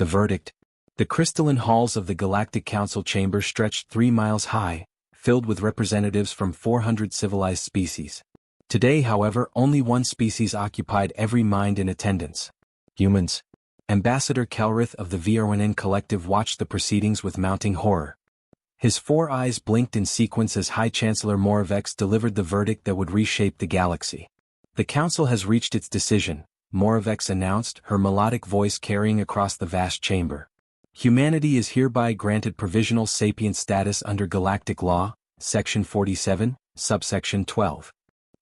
The verdict. The crystalline halls of the Galactic Council chamber stretched 3 miles high, filled with representatives from 400 civilized species. Today, however, only one species occupied every mind in attendance. Humans. Ambassador Kelrith of the VRNN Collective watched the proceedings with mounting horror. His 4 eyes blinked in sequence as High Chancellor Moravex delivered the verdict that would reshape the galaxy. The Council has reached its decision, Moravex announced, her melodic voice carrying across the vast chamber. Humanity is hereby granted provisional sapient status under Galactic Law, Section 47, Subsection 12.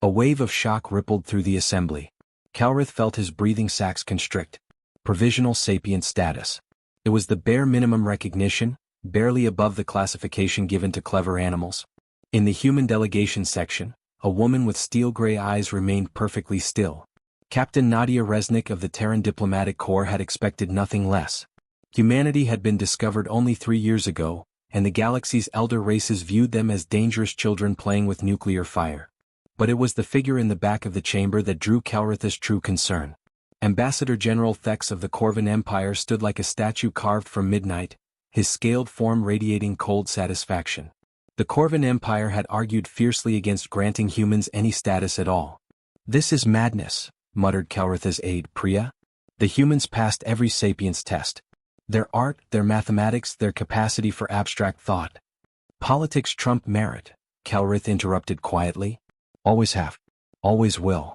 A wave of shock rippled through the assembly. Kelrith felt his breathing sacs constrict. Provisional sapient status. It was the bare minimum recognition, barely above the classification given to clever animals. In the human delegation section, a woman with steel-gray eyes remained perfectly still. Captain Nadia Resnick of the Terran Diplomatic Corps had expected nothing less. Humanity had been discovered only 3 years ago, and the galaxy's elder races viewed them as dangerous children playing with nuclear fire. But it was the figure in the back of the chamber that drew Kelrith's true concern. Ambassador General Thex of the Corvan Empire stood like a statue carved from midnight, his scaled form radiating cold satisfaction. The Corvan Empire had argued fiercely against granting humans any status at all. "This is madness," muttered Kelrith's aide, Priya. "The humans passed every sapience test. Their art, their mathematics, their capacity for abstract thought. Politics trump merit," Kelrith interrupted quietly. "Always have. Always will."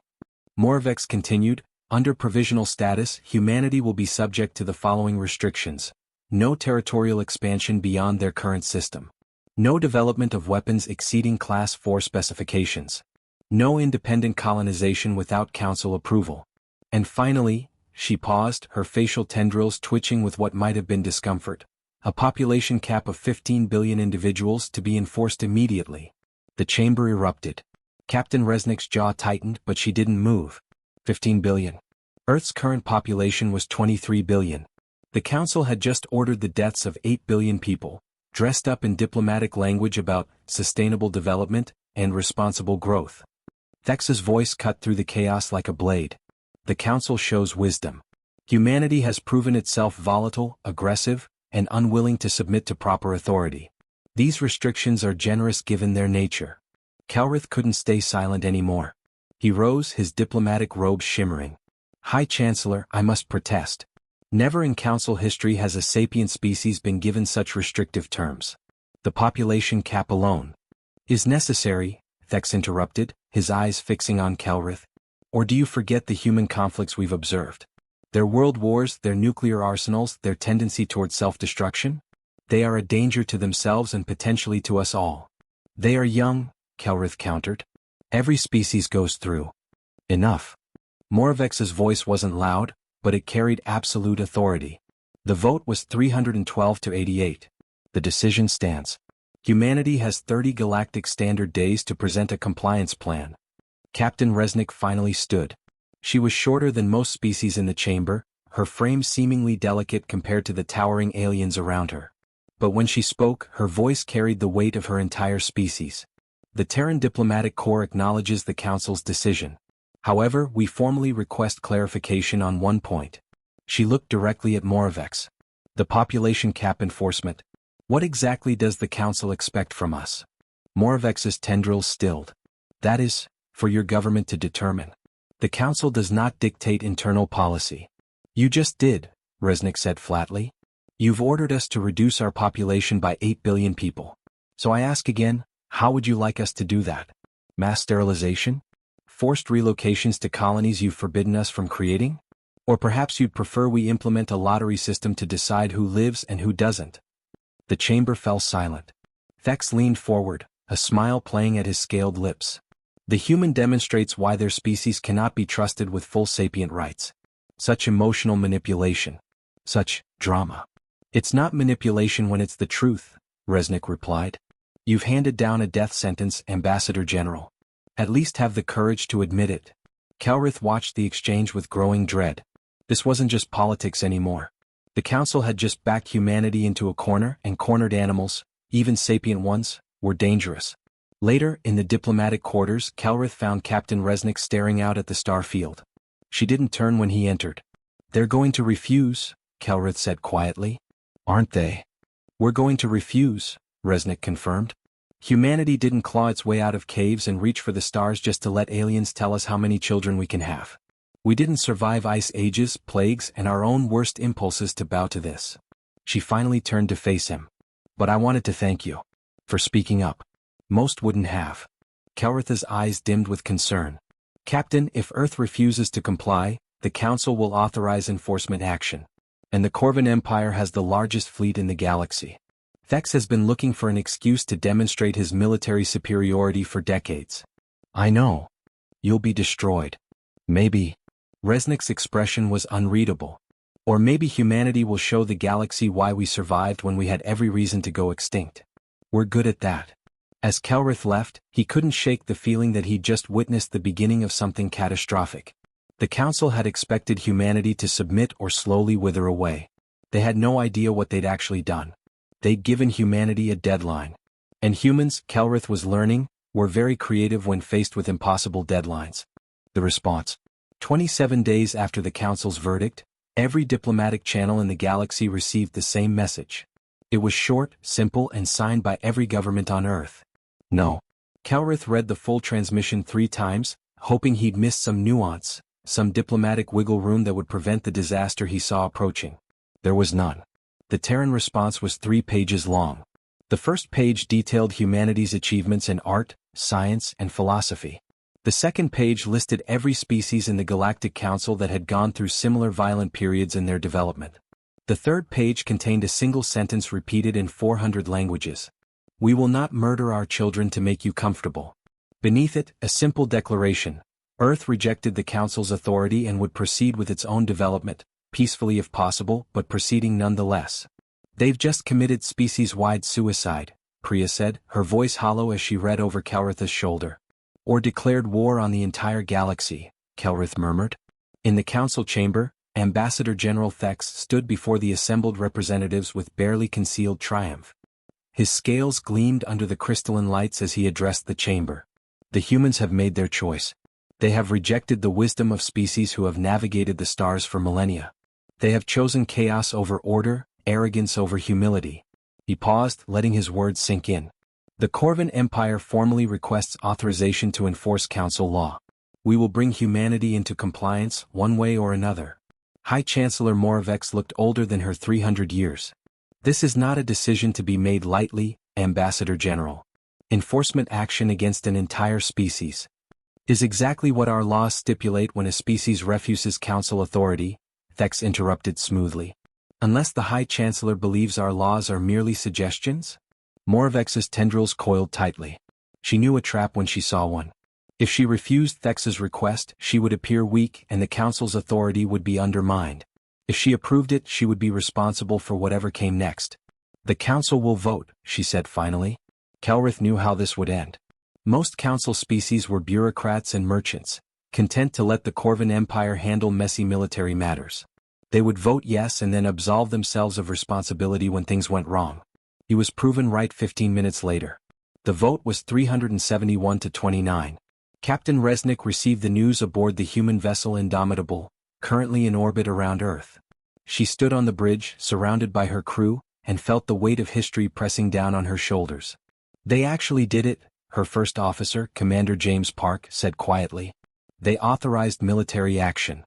Moravex continued, "Under provisional status, humanity will be subject to the following restrictions. No territorial expansion beyond their current system. No development of weapons exceeding Class 4 specifications. No independent colonization without Council approval. And finally," she paused, her facial tendrils twitching with what might have been discomfort, "a population cap of 15 billion individuals to be enforced immediately." The chamber erupted. Captain Resnick's jaw tightened, but she didn't move. 15 billion. Earth's current population was 23 billion. The Council had just ordered the deaths of 8 billion people, dressed up in diplomatic language about sustainable development and responsible growth. Thex's voice cut through the chaos like a blade. "The Council shows wisdom. Humanity has proven itself volatile, aggressive, and unwilling to submit to proper authority. These restrictions are generous given their nature." Kelrith couldn't stay silent anymore. He rose, his diplomatic robes shimmering. "High Chancellor, I must protest. Never in Council history has a sapient species been given such restrictive terms. The population cap alone is necessary," Thex interrupted, his eyes fixing on Kelrith. "Or do you forget the human conflicts we've observed? Their world wars, their nuclear arsenals, their tendency toward self-destruction? They are a danger to themselves and potentially to us all." "They are young," Kelrith countered. "Every species goes through." "Enough." Moravex's voice wasn't loud, but it carried absolute authority. The vote was 312 to 88. The decision stands. Humanity has 30 galactic standard days to present a compliance plan. Captain Resnick finally stood. She was shorter than most species in the chamber, her frame seemingly delicate compared to the towering aliens around her. But when she spoke, her voice carried the weight of her entire species. "The Terran Diplomatic Corps acknowledges the Council's decision. However, we formally request clarification on one point." She looked directly at Moravex. "The population cap enforcement. What exactly does the Council expect from us?" Moravex's tendrils stilled. "That is, for your government to determine. The Council does not dictate internal policy." "You just did," Resnick said flatly. "You've ordered us to reduce our population by 8 billion people. So I ask again, how would you like us to do that? Mass sterilization? Forced relocations to colonies you've forbidden us from creating? Or perhaps you'd prefer we implement a lottery system to decide who lives and who doesn't?" The chamber fell silent. Thex leaned forward, a smile playing at his scaled lips. "The human demonstrates why their species cannot be trusted with full sapient rights. Such emotional manipulation. Such drama." "It's not manipulation when it's the truth," Resnick replied. "You've handed down a death sentence, Ambassador General. At least have the courage to admit it." Kelrith watched the exchange with growing dread. This wasn't just politics anymore. The Council had just backed humanity into a corner, and cornered animals, even sapient ones, were dangerous. Later, in the diplomatic quarters, Kelrith found Captain Resnick staring out at the star field. She didn't turn when he entered. "They're going to refuse," Kelrith said quietly. Aren't they? We're going to refuse, Resnick confirmed. Humanity didn't claw its way out of caves and reach for the stars just to let aliens tell us how many children we can have. We didn't survive ice ages, plagues, and our own worst impulses to bow to this. She finally turned to face him. But I wanted to thank you for speaking up. Most wouldn't have. Kelrith's eyes dimmed with concern. Captain, if Earth refuses to comply, the Council will authorize enforcement action. And the Corvan Empire has the largest fleet in the galaxy. Thex has been looking for an excuse to demonstrate his military superiority for decades. I know. You'll be destroyed. Maybe. Resnick's expression was unreadable. Or maybe humanity will show the galaxy why we survived when we had every reason to go extinct. We're good at that. As Kelrith left, he couldn't shake the feeling that he'd just witnessed the beginning of something catastrophic. The Council had expected humanity to submit or slowly wither away. They had no idea what they'd actually done. They'd given humanity a deadline. And humans, Kelrith was learning, were very creative when faced with impossible deadlines. The response. 27 days after the Council's verdict, every diplomatic channel in the galaxy received the same message. It was short, simple, and signed by every government on Earth. No. Kelrith read the full transmission 3 times, hoping he'd missed some nuance, some diplomatic wiggle room that would prevent the disaster he saw approaching. There was none. The Terran response was 3 pages long. The first page detailed humanity's achievements in art, science, and philosophy. The second page listed every species in the Galactic Council that had gone through similar violent periods in their development. The third page contained a single sentence repeated in 400 languages. We will not murder our children to make you comfortable. Beneath it, a simple declaration. Earth rejected the Council's authority and would proceed with its own development, peacefully if possible, but proceeding nonetheless. They've just committed species-wide suicide, Priya said, her voice hollow as she read over Kelrith's shoulder. Or declared war on the entire galaxy, Kelrith murmured. In the council chamber, Ambassador General Thex stood before the assembled representatives with barely concealed triumph. His scales gleamed under the crystalline lights as he addressed the chamber. The humans have made their choice. They have rejected the wisdom of species who have navigated the stars for millennia. They have chosen chaos over order, arrogance over humility. He paused, letting his words sink in. The Corvan Empire formally requests authorization to enforce council law. We will bring humanity into compliance, one way or another. High Chancellor Moravex looked older than her 300 years. This is not a decision to be made lightly, Ambassador General. Enforcement action against an entire species is exactly what our laws stipulate when a species refuses council authority, Thex interrupted smoothly. Unless the High Chancellor believes our laws are merely suggestions? Moravex's tendrils coiled tightly. She knew a trap when she saw one. If she refused Thex's request, she would appear weak and the council's authority would be undermined. If she approved it, she would be responsible for whatever came next. The council will vote, she said finally. Kelrith knew how this would end. Most council species were bureaucrats and merchants, content to let the Corvan Empire handle messy military matters. They would vote yes and then absolve themselves of responsibility when things went wrong. He was proven right 15 minutes later. The vote was 371 to 29. Captain Resnick received the news aboard the human vessel Indomitable, currently in orbit around Earth. She stood on the bridge, surrounded by her crew, and felt the weight of history pressing down on her shoulders. They actually did it, her first officer, Commander James Park, said quietly. They authorized military action.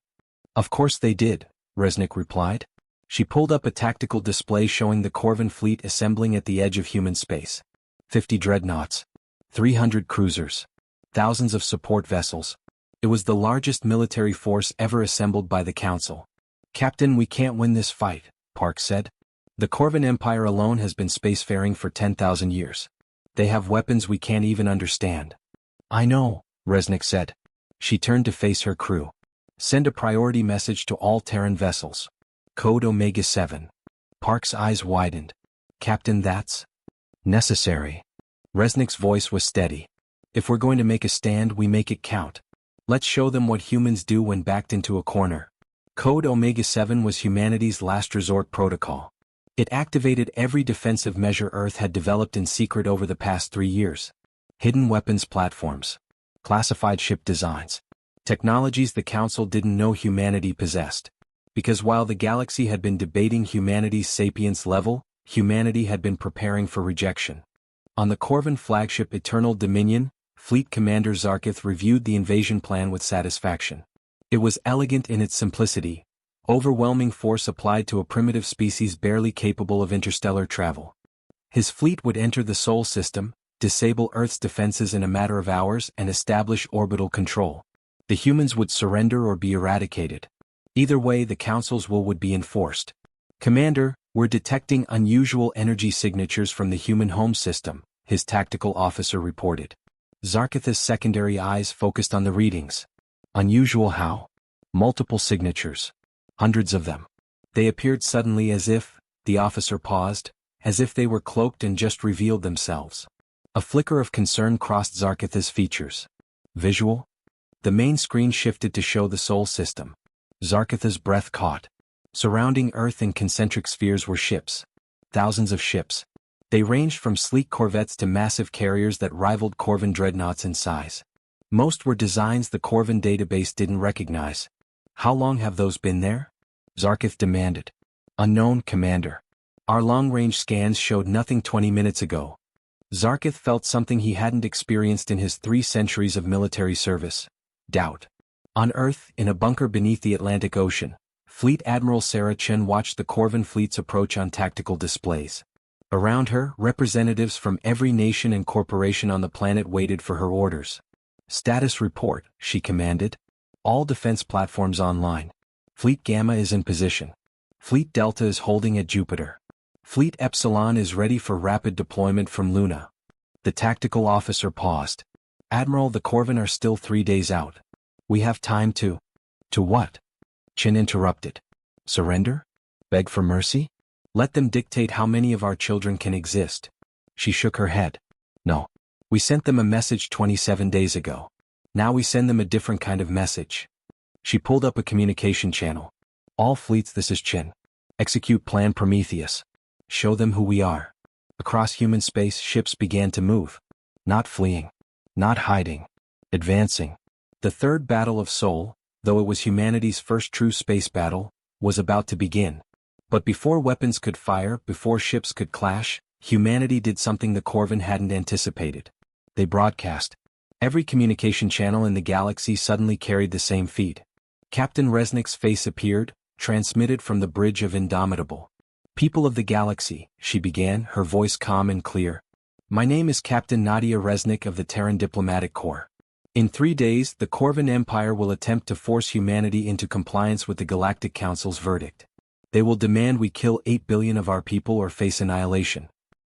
Of course they did, Resnick replied. She pulled up a tactical display showing the Corvan fleet assembling at the edge of human space. 50 dreadnoughts. 300 cruisers. Thousands of support vessels. It was the largest military force ever assembled by the Council. Captain, we can't win this fight, Park said. The Corvan Empire alone has been spacefaring for 10,000 years. They have weapons we can't even understand. I know, Resnick said. She turned to face her crew. Send a priority message to all Terran vessels. Code Omega-7. Park's eyes widened. Captain, that's necessary. Resnick's voice was steady. If we're going to make a stand, we make it count. Let's show them what humans do when backed into a corner. Code Omega-7 was humanity's last resort protocol. It activated every defensive measure Earth had developed in secret over the past 3 years. Hidden weapons platforms. Classified ship designs. Technologies the Council didn't know humanity possessed. Because while the galaxy had been debating humanity's sapience level, humanity had been preparing for rejection. On the Corvan flagship Eternal Dominion, Fleet Commander Zarkith reviewed the invasion plan with satisfaction. It was elegant in its simplicity, overwhelming force applied to a primitive species barely capable of interstellar travel. His fleet would enter the Sol system, disable Earth's defenses in a matter of hours and establish orbital control. The humans would surrender or be eradicated. Either way, the Council's will would be enforced. "Commander, we're detecting unusual energy signatures from the human home system," his tactical officer reported. Zarkith's secondary eyes focused on the readings. Unusual how? Multiple signatures. Hundreds of them. They appeared suddenly as if, the officer paused, as if they were cloaked and just revealed themselves. A flicker of concern crossed Zarkith's features. Visual? The main screen shifted to show the Sol system. Zarkith's breath caught. Surrounding Earth in concentric spheres were ships. Thousands of ships. They ranged from sleek corvettes to massive carriers that rivaled Corvan dreadnoughts in size. Most were designs the Corvan database didn't recognize. "How long have those been there?" Zarkith demanded. "Unknown, Commander. Our long-range scans showed nothing 20 minutes ago." Zarkith felt something he hadn't experienced in his 3 centuries of military service. Doubt. On Earth, in a bunker beneath the Atlantic Ocean, Fleet Admiral Sarah Chen watched the Corvan fleet's approach on tactical displays. Around her, representatives from every nation and corporation on the planet waited for her orders. "Status report," she commanded. "All defense platforms online. Fleet Gamma is in position. Fleet Delta is holding at Jupiter. Fleet Epsilon is ready for rapid deployment from Luna." The tactical officer paused. "Admiral, the Corvan are still 3 days out. We have time to..." "To what?" Chen interrupted. "Surrender? Beg for mercy? Let them dictate how many of our children can exist." She shook her head. "No. We sent them a message 27 days ago. Now we send them a different kind of message." She pulled up a communication channel. "All fleets, this is Chen. Execute Plan Prometheus. Show them who we are." Across human space, ships began to move. Not fleeing. Not hiding. Advancing. The third battle of Sol, though it was humanity's first true space battle, was about to begin. But before weapons could fire, before ships could clash, humanity did something the Corvan hadn't anticipated. They broadcast. Every communication channel in the galaxy suddenly carried the same feed. Captain Resnick's face appeared, transmitted from the bridge of Indomitable. "People of the galaxy," she began, her voice calm and clear. "My name is Captain Nadia Resnick of the Terran Diplomatic Corps. In 3 days, the Corvan Empire will attempt to force humanity into compliance with the Galactic Council's verdict. They will demand we kill 8 billion of our people or face annihilation."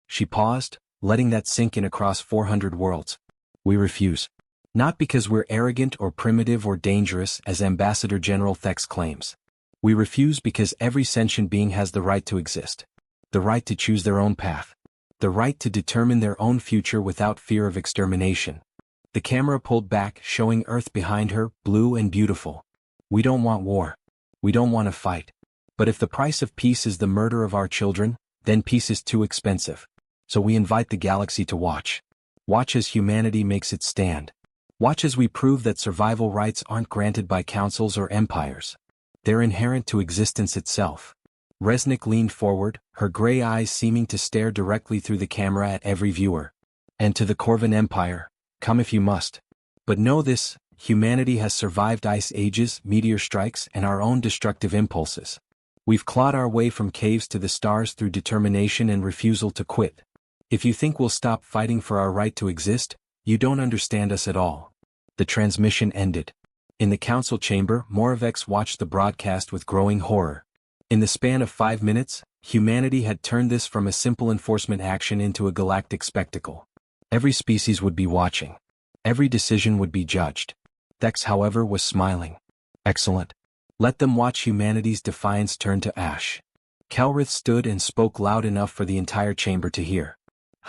She paused, letting that sink in across 400 worlds. "We refuse. Not because we're arrogant or primitive or dangerous, as Ambassador General Thex claims. We refuse because every sentient being has the right to exist. The right to choose their own path. The right to determine their own future without fear of extermination." The camera pulled back, showing Earth behind her, blue and beautiful. "We don't want war. We don't want to fight. But if the price of peace is the murder of our children, then peace is too expensive. So we invite the galaxy to watch. Watch as humanity makes its stand. Watch as we prove that survival rights aren't granted by councils or empires. They're inherent to existence itself." Resnick leaned forward, her gray eyes seeming to stare directly through the camera at every viewer. "And to the Corvan Empire, come if you must. But know this, humanity has survived ice ages, meteor strikes, and our own destructive impulses. We've clawed our way from caves to the stars through determination and refusal to quit. If you think we'll stop fighting for our right to exist, you don't understand us at all." The transmission ended. In the council chamber, Moravex watched the broadcast with growing horror. In the span of 5 minutes, humanity had turned this from a simple enforcement action into a galactic spectacle. Every species would be watching. Every decision would be judged. Thex, however, was smiling. "Excellent. Let them watch humanity's defiance turn to ash." Kelrith stood and spoke loud enough for the entire chamber to hear.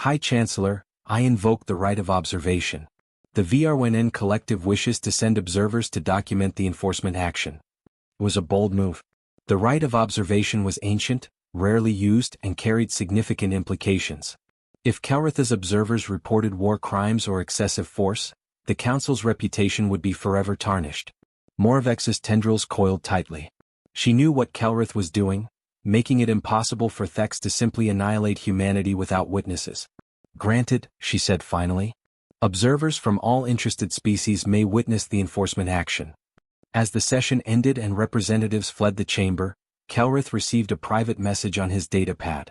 "High Chancellor, I invoke the right of observation. The VRWNN collective wishes to send observers to document the enforcement action." It was a bold move. The right of observation was ancient, rarely used, and carried significant implications. If Kelrith's observers reported war crimes or excessive force, the Council's reputation would be forever tarnished. Moravex's tendrils coiled tightly. She knew what Kelrith was doing, making it impossible for Thex to simply annihilate humanity without witnesses. Granted, she said finally. Observers from all interested species may witness the enforcement action. As the session ended and representatives fled the chamber, Kelrith received a private message on his datapad.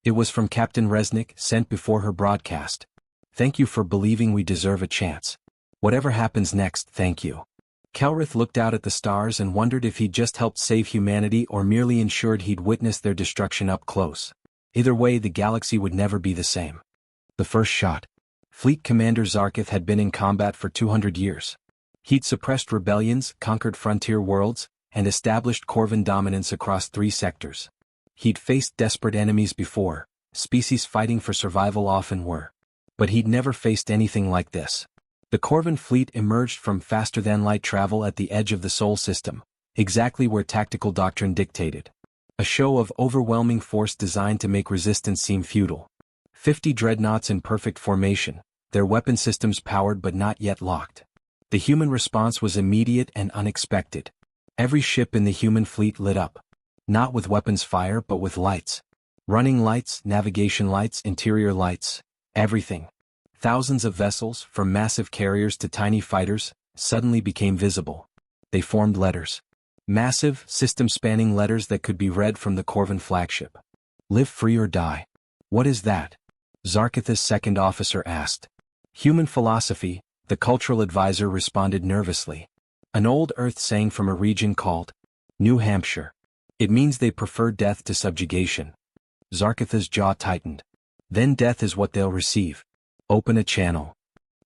It was from Captain Resnick, sent before her broadcast. "Thank you for believing we deserve a chance. Whatever happens next, thank you." Kelrith looked out at the stars and wondered if he'd just helped save humanity or merely ensured he'd witnessed their destruction up close. Either way, the galaxy would never be the same. The first shot. Fleet Commander Zarkith had been in combat for 200 years. He'd suppressed rebellions, conquered frontier worlds, and established Corvan dominance across 3 sectors. He'd faced desperate enemies before, species fighting for survival often were. But he'd never faced anything like this. The Corvan fleet emerged from faster-than-light travel at the edge of the Sol system, exactly where tactical doctrine dictated. A show of overwhelming force designed to make resistance seem futile. 50 dreadnoughts in perfect formation, their weapon systems powered but not yet locked. The human response was immediate and unexpected. Every ship in the human fleet lit up. Not with weapons fire but with lights. Running lights, navigation lights, interior lights, everything. Thousands of vessels, from massive carriers to tiny fighters, suddenly became visible. They formed letters. Massive, system-spanning letters that could be read from the Corvan flagship. "Live free or die." "What is that?" Zarkith's second officer asked. "Human philosophy," the cultural advisor responded nervously. "An old Earth saying from a region called New Hampshire. It means they prefer death to subjugation." Zarkith's jaw tightened. "Then death is what they'll receive. Open a channel."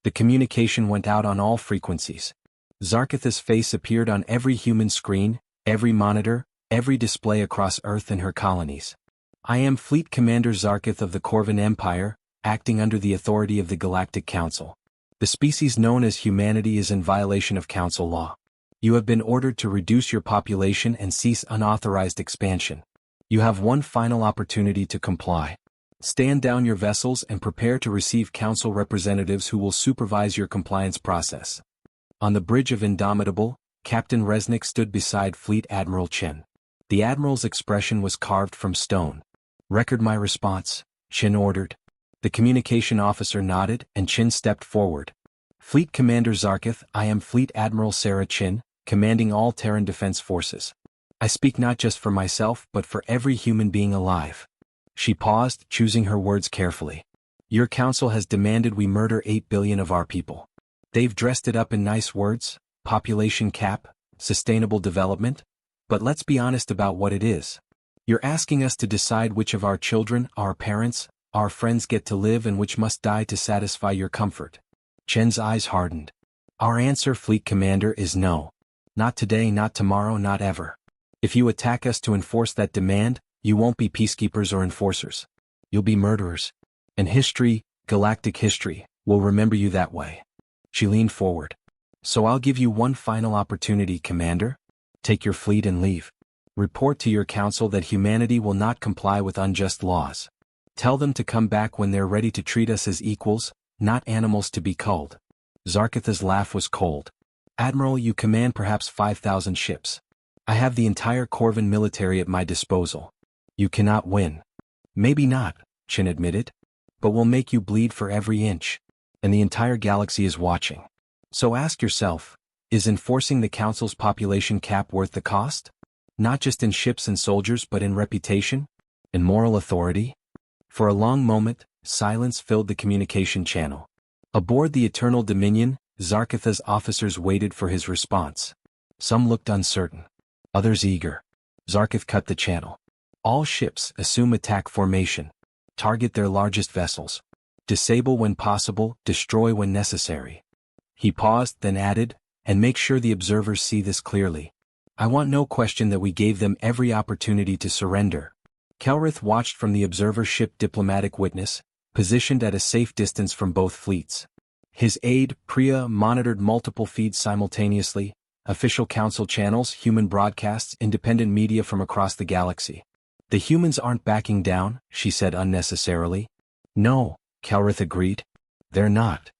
The communication went out on all frequencies. Zarkith's face appeared on every human screen, every monitor, every display across Earth and her colonies. "I am Fleet Commander Zarkith of the Corvan Empire, acting under the authority of the Galactic Council. The species known as humanity is in violation of Council law. You have been ordered to reduce your population and cease unauthorized expansion. You have one final opportunity to comply. Stand down your vessels and prepare to receive Council representatives who will supervise your compliance process." On the bridge of Indomitable, Captain Resnick stood beside Fleet Admiral Chen. The Admiral's expression was carved from stone. "Record my response," Chen ordered. The communication officer nodded and Chen stepped forward. "Fleet Commander Zarkith, I am Fleet Admiral Sarah Chen, commanding all Terran Defense Forces. I speak not just for myself but for every human being alive." She paused, choosing her words carefully. "Your council has demanded we murder 8 billion of our people. They've dressed it up in nice words, population cap, sustainable development, but let's be honest about what it is. You're asking us to decide which of our children, our parents, our friends get to live and which must die to satisfy your comfort." Chen's eyes hardened. "Our answer, Fleet Commander, is no. Not today, not tomorrow, not ever. If you attack us to enforce that demand, you won't be peacekeepers or enforcers. You'll be murderers. And history, galactic history, will remember you that way." She leaned forward. "So I'll give you one final opportunity, Commander. Take your fleet and leave. Report to your council that humanity will not comply with unjust laws. Tell them to come back when they're ready to treat us as equals, not animals to be culled." Zarkith's laugh was cold. "Admiral, you command perhaps 5,000 ships. I have the entire Corvan military at my disposal. You cannot win." "Maybe not," Chen admitted. "But we'll make you bleed for every inch. And the entire galaxy is watching. So ask yourself, is enforcing the Council's population cap worth the cost? Not just in ships and soldiers but in reputation? In moral authority?" For a long moment, silence filled the communication channel. Aboard the Eternal Dominion, Zarkith's officers waited for his response. Some looked uncertain. Others eager. Zarkith cut the channel. "All ships assume attack formation. Target their largest vessels. Disable when possible, destroy when necessary." He paused, then added, "And make sure the observers see this clearly. I want no question that we gave them every opportunity to surrender." Kelrith watched from the observer ship Diplomatic Witness, positioned at a safe distance from both fleets. His aide, Priya, monitored multiple feeds simultaneously: official council channels, human broadcasts, independent media from across the galaxy. "The humans aren't backing down," she said unnecessarily. "No," Kelrith agreed. "They're not.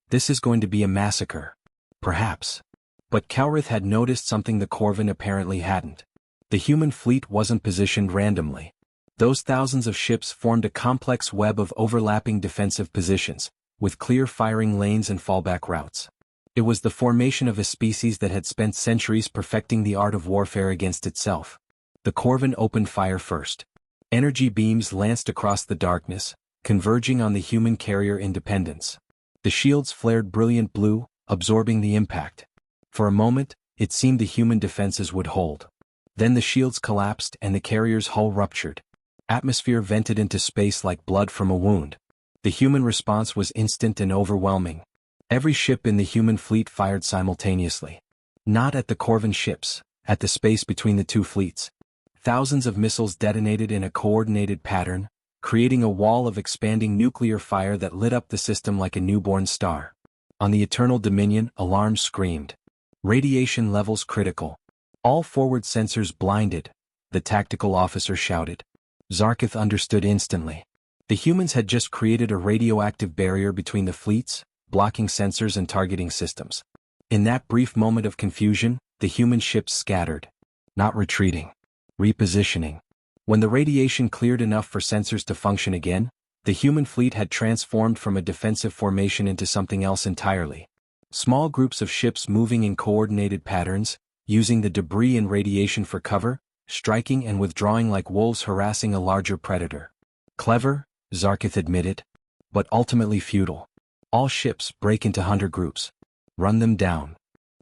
This is going to be a massacre. Perhaps." But Kelrith had noticed something the Corvan apparently hadn't. The human fleet wasn't positioned randomly. Those thousands of ships formed a complex web of overlapping defensive positions, with clear firing lanes and fallback routes. It was the formation of a species that had spent centuries perfecting the art of warfare against itself. The Corvin opened fire first. Energy beams lanced across the darkness, converging on the human carrier Independence. The shields flared brilliant blue, absorbing the impact. For a moment, it seemed the human defenses would hold. Then the shields collapsed and the carrier's hull ruptured. Atmosphere vented into space like blood from a wound. The human response was instant and overwhelming. Every ship in the human fleet fired simultaneously. Not at the Corvin ships, at the space between the two fleets. Thousands of missiles detonated in a coordinated pattern, creating a wall of expanding nuclear fire that lit up the system like a newborn star. On the Eternal Dominion, alarms screamed. Radiation levels critical. All forward sensors blinded, the tactical officer shouted. Zarkith understood instantly. The humans had just created a radioactive barrier between the fleets, blocking sensors and targeting systems. In that brief moment of confusion, the human ships scattered. Not retreating. Repositioning. When the radiation cleared enough for sensors to function again, the human fleet had transformed from a defensive formation into something else entirely. Small groups of ships moving in coordinated patterns, using the debris and radiation for cover, striking and withdrawing like wolves harassing a larger predator. Clever, Zarkith admitted, but ultimately futile. All ships break into hunter groups. Run them down.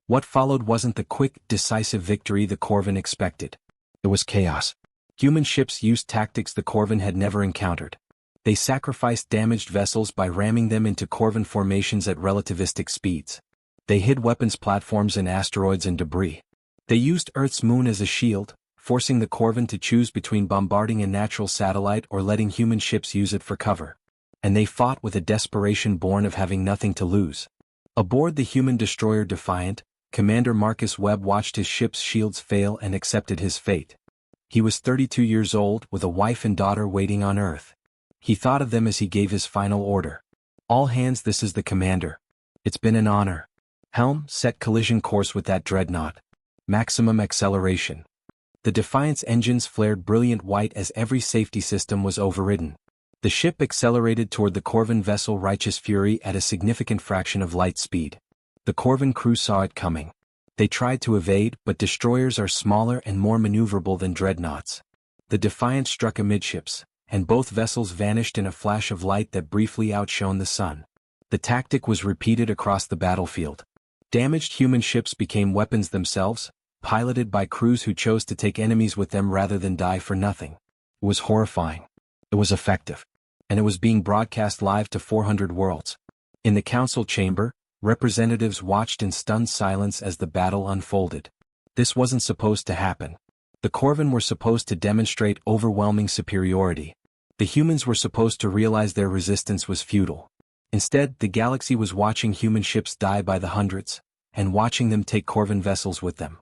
What followed wasn't the quick, decisive victory the Corvin expected. It was chaos. Human ships used tactics the Corvin had never encountered. They sacrificed damaged vessels by ramming them into Corvin formations at relativistic speeds. They hid weapons platforms in asteroids and debris. They used Earth's moon as a shield, forcing the Corvin to choose between bombarding a natural satellite or letting human ships use it for cover. And they fought with a desperation born of having nothing to lose. Aboard the human destroyer Defiant, Commander Marcus Webb watched his ship's shields fail and accepted his fate. He was 32 years old with a wife and daughter waiting on Earth. He thought of them as he gave his final order. All hands, this is the commander. It's been an honor. Helm, set collision course with that dreadnought. Maximum acceleration. The Defiant's engines flared brilliant white as every safety system was overridden. The ship accelerated toward the Corvin vessel Righteous Fury at a significant fraction of light speed. The Corvin crew saw it coming. They tried to evade, but destroyers are smaller and more maneuverable than dreadnoughts. The Defiant struck amidships, and both vessels vanished in a flash of light that briefly outshone the sun. The tactic was repeated across the battlefield. Damaged human ships became weapons themselves, piloted by crews who chose to take enemies with them rather than die for nothing. It was horrifying. It was effective. And it was being broadcast live to 400 worlds. In the council chamber, representatives watched in stunned silence as the battle unfolded. This wasn't supposed to happen. The Corvin were supposed to demonstrate overwhelming superiority. The humans were supposed to realize their resistance was futile. Instead, the galaxy was watching human ships die by the hundreds, and watching them take Corvin vessels with them.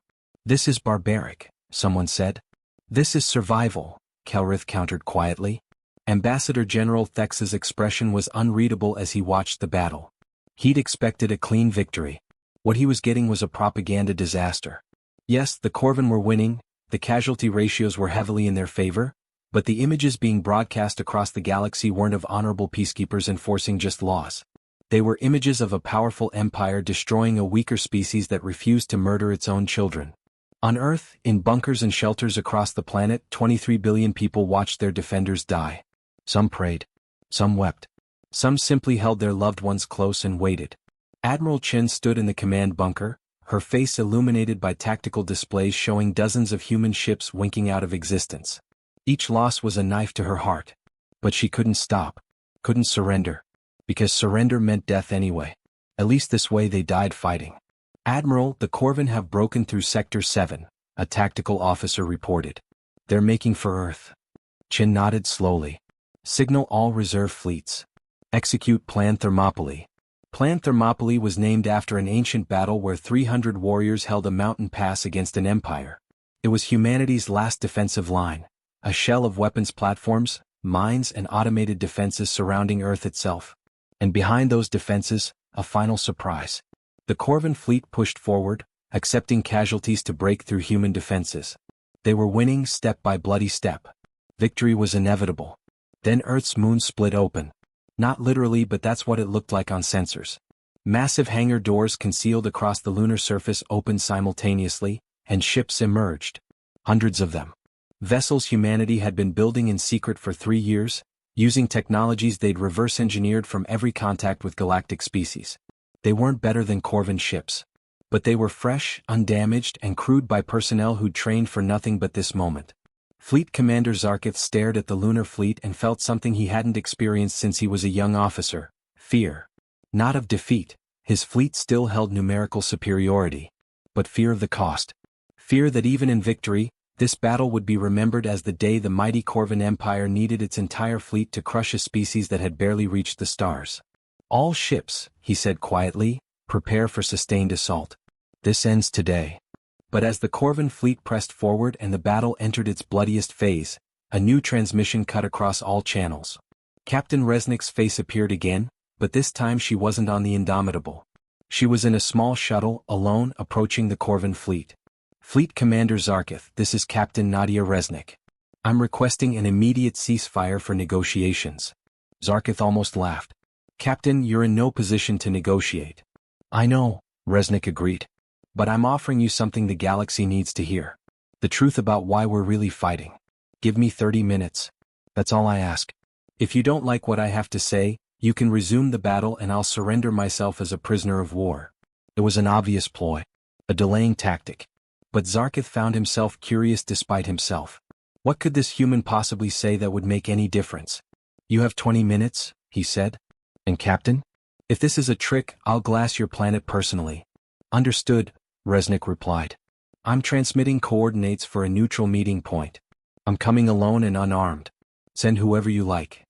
This is barbaric, someone said. This is survival, Kelrith countered quietly. Ambassador General Thex's expression was unreadable as he watched the battle. He'd expected a clean victory. What he was getting was a propaganda disaster. Yes, the Corvin were winning, the casualty ratios were heavily in their favor, but the images being broadcast across the galaxy weren't of honorable peacekeepers enforcing just laws. They were images of a powerful empire destroying a weaker species that refused to murder its own children. On Earth, in bunkers and shelters across the planet, 23 billion people watched their defenders die. Some prayed. Some wept. Some simply held their loved ones close and waited. Admiral Chen stood in the command bunker, her face illuminated by tactical displays showing dozens of human ships winking out of existence. Each loss was a knife to her heart. But she couldn't stop. Couldn't surrender. Because surrender meant death anyway. At least this way they died fighting. Admiral, the Corvin have broken through Sector 7, a tactical officer reported. They're making for Earth. Chen nodded slowly. Signal all reserve fleets. Execute Plan Thermopylae. Plan Thermopylae was named after an ancient battle where 300 warriors held a mountain pass against an empire. It was humanity's last defensive line, a shell of weapons platforms, mines and automated defenses surrounding Earth itself. And behind those defenses, a final surprise. The Corvin fleet pushed forward, accepting casualties to break through human defenses. They were winning step by bloody step. Victory was inevitable. Then Earth's moon split open. Not literally, but that's what it looked like on sensors. Massive hangar doors concealed across the lunar surface opened simultaneously, and ships emerged. Hundreds of them. Vessels humanity had been building in secret for 3 years, using technologies they'd reverse-engineered from every contact with galactic species. They weren't better than Corvin ships. But they were fresh, undamaged, and crewed by personnel who'd trained for nothing but this moment. Fleet Commander Zarkith stared at the lunar fleet and felt something he hadn't experienced since he was a young officer: fear. Not of defeat. His fleet still held numerical superiority. But fear of the cost. Fear that even in victory, this battle would be remembered as the day the mighty Corvin Empire needed its entire fleet to crush a species that had barely reached the stars. All ships, he said quietly, prepare for sustained assault. This ends today. But as the Corvin fleet pressed forward and the battle entered its bloodiest phase, a new transmission cut across all channels. Captain Resnick's face appeared again, but this time she wasn't on the Indomitable. She was in a small shuttle, alone, approaching the Corvin fleet. Fleet Commander Zarkith, this is Captain Nadia Resnick. I'm requesting an immediate ceasefire for negotiations. Zarkith almost laughed. Captain, you're in no position to negotiate. I know, Resnick agreed. But I'm offering you something the galaxy needs to hear. The truth about why we're really fighting. Give me 30 minutes. That's all I ask. If you don't like what I have to say, you can resume the battle and I'll surrender myself as a prisoner of war. It was an obvious ploy. A delaying tactic. But Zarkith found himself curious despite himself. What could this human possibly say that would make any difference? You have 20 minutes, he said. And Captain? If this is a trick, I'll glass your planet personally. Understood, Resnick replied. I'm transmitting coordinates for a neutral meeting point. I'm coming alone and unarmed. Send whoever you like.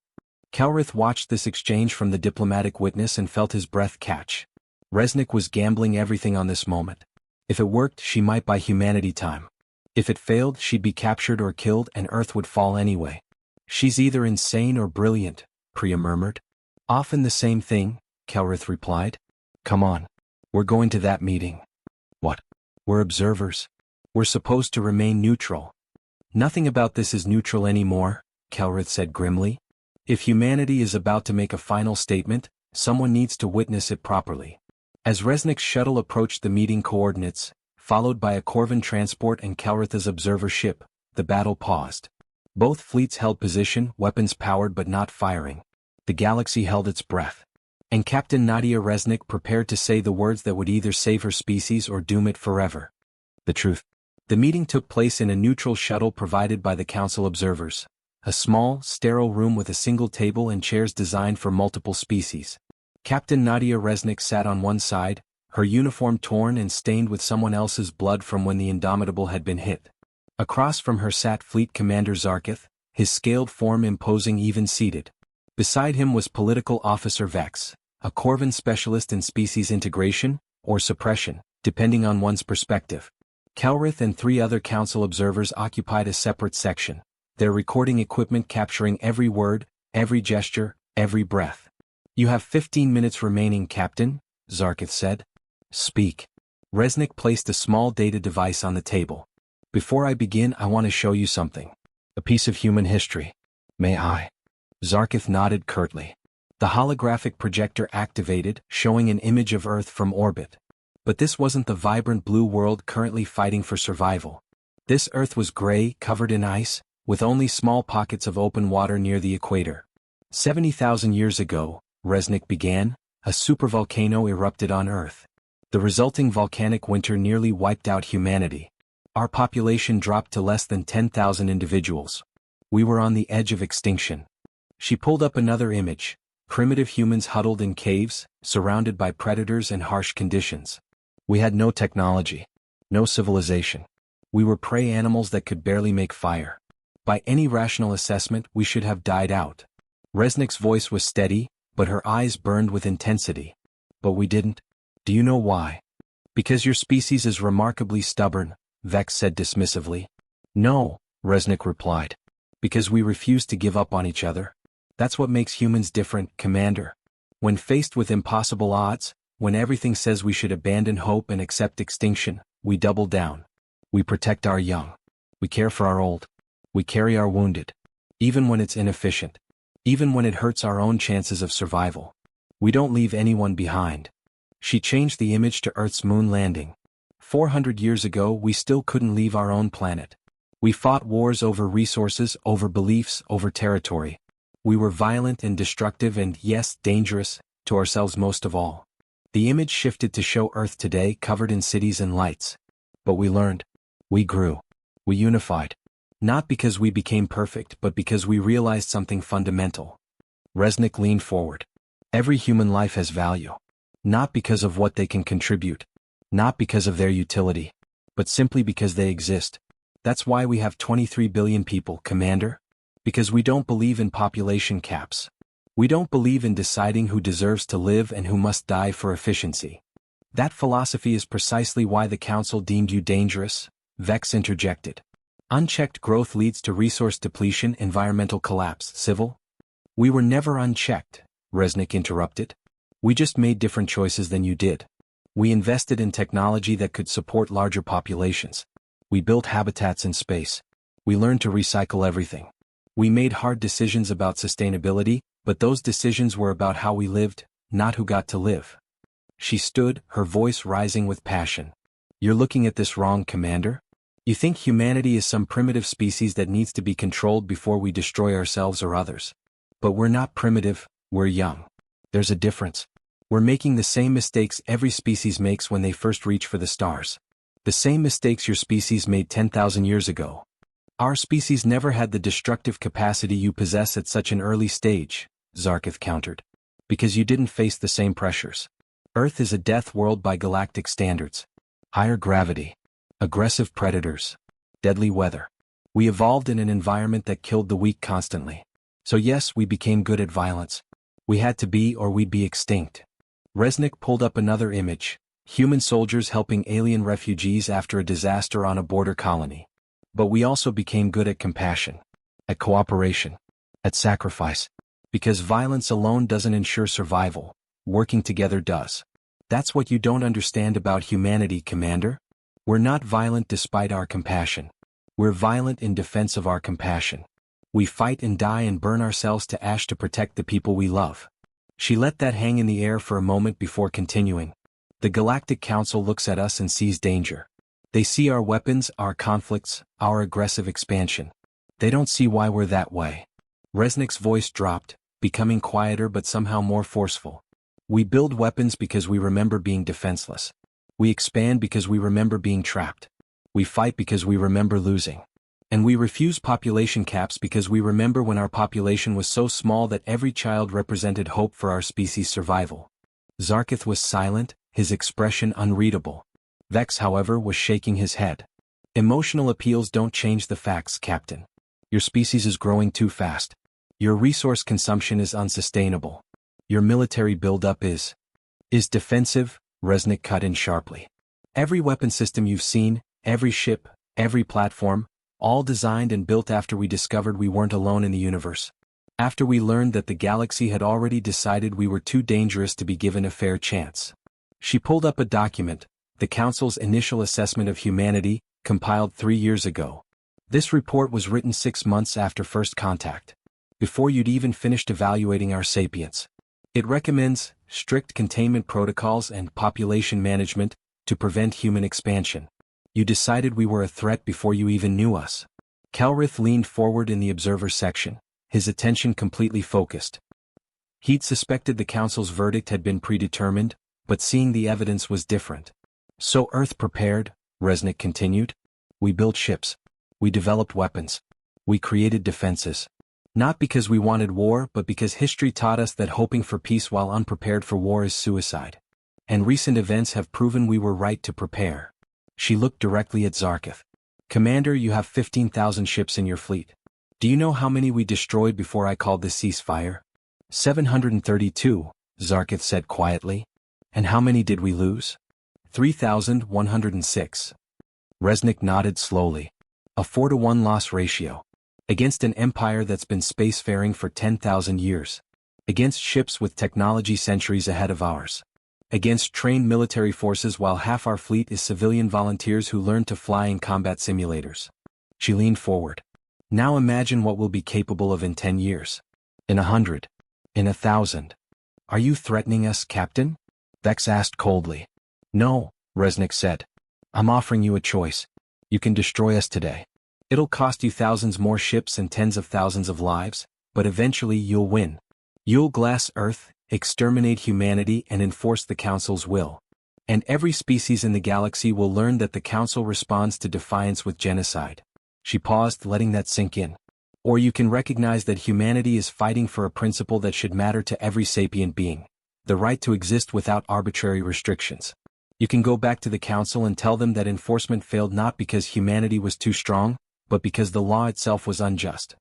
Kelrith watched this exchange from the diplomatic witness and felt his breath catch. Resnick was gambling everything on this moment. If it worked, she might buy humanity time. If it failed, she'd be captured or killed and Earth would fall anyway. She's either insane or brilliant, Priya murmured. Often the same thing, Kelrith replied. Come on. We're going to that meeting. What? We're observers. We're supposed to remain neutral. Nothing about this is neutral anymore, Kelrith said grimly. If humanity is about to make a final statement, someone needs to witness it properly. As Resnick's shuttle approached the meeting coordinates, followed by a Corvin transport and Kelrith's observer ship, the battle paused. Both fleets held position, weapons powered but not firing. The galaxy held its breath. And Captain Nadia Resnick prepared to say the words that would either save her species or doom it forever. The truth. The meeting took place in a neutral shuttle provided by the Council observers. A small, sterile room with a single table and chairs designed for multiple species. Captain Nadia Resnick sat on one side, her uniform torn and stained with someone else's blood from when the Indomitable had been hit. Across from her sat Fleet Commander Zarkith, his scaled form imposing even seated. Beside him was Political Officer Vex, a Corvin specialist in species integration, or suppression, depending on one's perspective. Kelrith and 3 other Council observers occupied a separate section, their recording equipment capturing every word, every gesture, every breath. You have 15 minutes remaining, Captain, Zarkith said. Speak. Resnick placed a small data device on the table. Before I begin, I want to show you something. A piece of human history. May I? Zarkith nodded curtly. The holographic projector activated, showing an image of Earth from orbit. But this wasn't the vibrant blue world currently fighting for survival. This Earth was gray, covered in ice, with only small pockets of open water near the equator. 70,000 years ago, Resnick began, a supervolcano erupted on Earth. The resulting volcanic winter nearly wiped out humanity. Our population dropped to less than 10,000 individuals. We were on the edge of extinction. She pulled up another image. Primitive humans huddled in caves, surrounded by predators and harsh conditions. We had no technology, no civilization. We were prey animals that could barely make fire. By any rational assessment, we should have died out. Resnick's voice was steady, but her eyes burned with intensity. But we didn't. Do you know why? Because your species is remarkably stubborn, Vex said dismissively. No, Resnick replied. Because we refuse to give up on each other. That's what makes humans different, Commander. When faced with impossible odds, when everything says we should abandon hope and accept extinction, we double down. We protect our young. We care for our old. We carry our wounded. Even when it's inefficient. Even when it hurts our own chances of survival. We don't leave anyone behind. She changed the image to Earth's moon landing. 400 years ago we still couldn't leave our own planet. We fought wars over resources, over beliefs, over territory. We were violent and destructive and, yes, dangerous, to ourselves most of all. The image shifted to show Earth today covered in cities and lights. But we learned. We grew. We unified. Not because we became perfect, but because we realized something fundamental. Resnick leaned forward. Every human life has value. Not because of what they can contribute. Not because of their utility. But simply because they exist. That's why we have 23 billion people, Commander. Because we don't believe in population caps. We don't believe in deciding who deserves to live and who must die for efficiency. That philosophy is precisely why the Council deemed you dangerous, Vex interjected. Unchecked growth leads to resource depletion, environmental collapse, civil? We were never unchecked, Resnick interrupted. We just made different choices than you did. We invested in technology that could support larger populations. We built habitats in space. We learned to recycle everything. We made hard decisions about sustainability, but those decisions were about how we lived, not who got to live. She stood, her voice rising with passion. You're looking at this wrong, Commander. You think humanity is some primitive species that needs to be controlled before we destroy ourselves or others. But we're not primitive, we're young. There's a difference. We're making the same mistakes every species makes when they first reach for the stars. The same mistakes your species made 10,000 years ago. Our species never had the destructive capacity you possess at such an early stage, Zarkith countered. Because you didn't face the same pressures. Earth is a death world by galactic standards. Higher gravity. Aggressive predators. Deadly weather. We evolved in an environment that killed the weak constantly. So yes, we became good at violence. We had to be or we'd be extinct. Resnick pulled up another image. Human soldiers helping alien refugees after a disaster on a border colony. But we also became good at compassion. At cooperation. At sacrifice. Because violence alone doesn't ensure survival. Working together does. That's what you don't understand about humanity, Commander. We're not violent despite our compassion. We're violent in defense of our compassion. We fight and die and burn ourselves to ash to protect the people we love. She let that hang in the air for a moment before continuing. The Galactic Council looks at us and sees danger. They see our weapons, our conflicts, our aggressive expansion. They don't see why we're that way. Resnick's voice dropped, becoming quieter but somehow more forceful. We build weapons because we remember being defenseless. We expand because we remember being trapped. We fight because we remember losing. And we refuse population caps because we remember when our population was so small that every child represented hope for our species' survival. Zarkith was silent, his expression unreadable. Vex, however, was shaking his head. Emotional appeals don't change the facts, Captain. Your species is growing too fast. Your resource consumption is unsustainable. Your military buildup is defensive, Resnick cut in sharply. Every weapon system you've seen, every ship, every platform, all designed and built after we discovered we weren't alone in the universe. After we learned that the galaxy had already decided we were too dangerous to be given a fair chance. She pulled up a document, the Council's initial assessment of humanity, compiled 3 years ago. This report was written 6 months after first contact. Before you'd even finished evaluating our sapience. It recommends strict containment protocols and population management to prevent human expansion. You decided we were a threat before you even knew us. Kelrith leaned forward in the observer section, his attention completely focused. He'd suspected the Council's verdict had been predetermined, but seeing the evidence was different. So Earth prepared, Resnick continued. We built ships. We developed weapons. We created defenses. Not because we wanted war, but because history taught us that hoping for peace while unprepared for war is suicide. And recent events have proven we were right to prepare. She looked directly at Zarkith. Commander, you have 15,000 ships in your fleet. Do you know how many we destroyed before I called the ceasefire? 732, Zarkith said quietly. And how many did we lose? 3,106. Resnick nodded slowly. A 4-to-1 loss ratio. Against an empire that's been spacefaring for 10,000 years. Against ships with technology centuries ahead of ours. Against trained military forces while half our fleet is civilian volunteers who learn to fly in combat simulators. She leaned forward. Now imagine what we'll be capable of in 10 years. In 100. In 1,000. Are you threatening us, Captain? Vex asked coldly. No, Resnick said. I'm offering you a choice. You can destroy us today. It'll cost you thousands more ships and tens of thousands of lives, but eventually you'll win. You'll glass Earth, exterminate humanity and enforce the Council's will. And every species in the galaxy will learn that the Council responds to defiance with genocide. She paused, letting that sink in. Or you can recognize that humanity is fighting for a principle that should matter to every sapient being. The right to exist without arbitrary restrictions. You can go back to the Council and tell them that enforcement failed not because humanity was too strong, but because the law itself was unjust.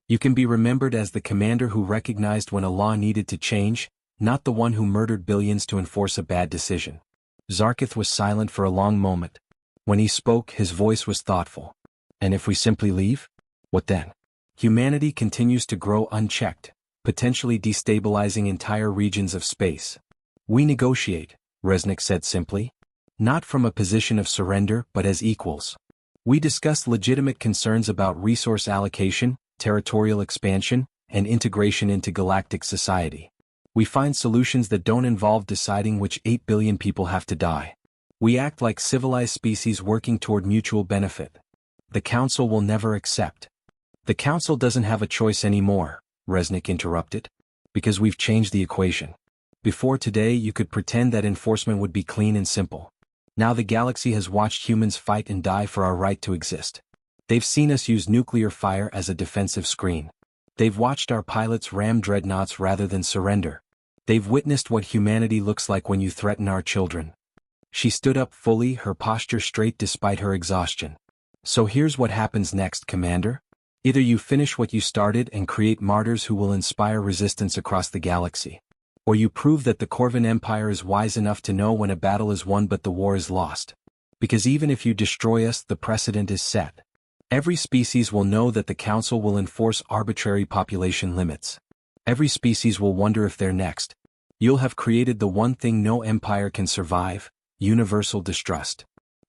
You can be remembered as the commander who recognized when a law needed to change, not the one who murdered billions to enforce a bad decision. Zarkith was silent for a long moment. When he spoke, his voice was thoughtful. And if we simply leave? What then? Humanity continues to grow unchecked, potentially destabilizing entire regions of space. We negotiate, Resnick said simply. Not from a position of surrender but as equals. We discuss legitimate concerns about resource allocation, territorial expansion, and integration into galactic society. We find solutions that don't involve deciding which 8 billion people have to die. We act like civilized species working toward mutual benefit. The Council will never accept. The Council doesn't have a choice anymore, Resnick interrupted. Because we've changed the equation. Before today you could pretend that enforcement would be clean and simple. Now the galaxy has watched humans fight and die for our right to exist. They've seen us use nuclear fire as a defensive screen. They've watched our pilots ram dreadnoughts rather than surrender. They've witnessed what humanity looks like when you threaten our children. She stood up fully, her posture straight despite her exhaustion. So here's what happens next, Commander. Either you finish what you started and create martyrs who will inspire resistance across the galaxy. Or you prove that the Corvin Empire is wise enough to know when a battle is won but the war is lost. Because even if you destroy us, the precedent is set. Every species will know that the Council will enforce arbitrary population limits. Every species will wonder if they're next. You'll have created the one thing no empire can survive, universal distrust.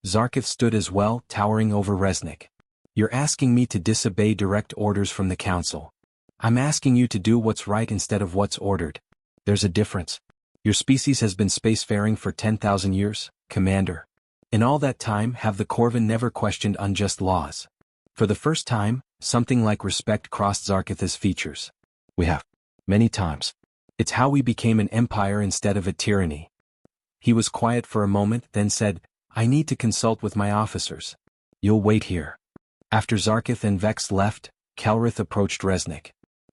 Zarkith stood as well, towering over Resnick. You're asking me to disobey direct orders from the Council. I'm asking you to do what's right instead of what's ordered. There's a difference. Your species has been spacefaring for 10,000 years, Commander. In all that time, have the Corvin never questioned unjust laws? For the first time, something like respect crossed Zarkith's features. We have. Many times. It's how we became an empire instead of a tyranny. He was quiet for a moment, then said, I need to consult with my officers. You'll wait here. After Zarkith and Vex left, Kelrith approached Resnick.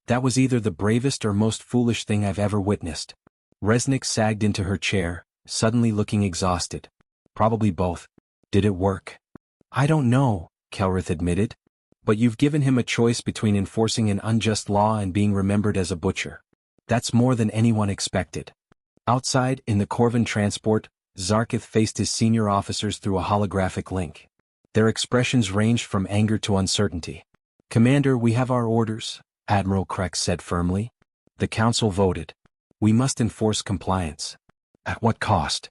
That was either the bravest or most foolish thing I've ever witnessed. Resnick sagged into her chair, suddenly looking exhausted. Probably both. Did it work? I don't know, Kelrith admitted. But you've given him a choice between enforcing an unjust law and being remembered as a butcher. That's more than anyone expected. Outside, in the Corvin transport, Zarkith faced his senior officers through a holographic link. Their expressions ranged from anger to uncertainty. Commander, we have our orders, Admiral Krex said firmly. The Council voted. We must enforce compliance. At what cost?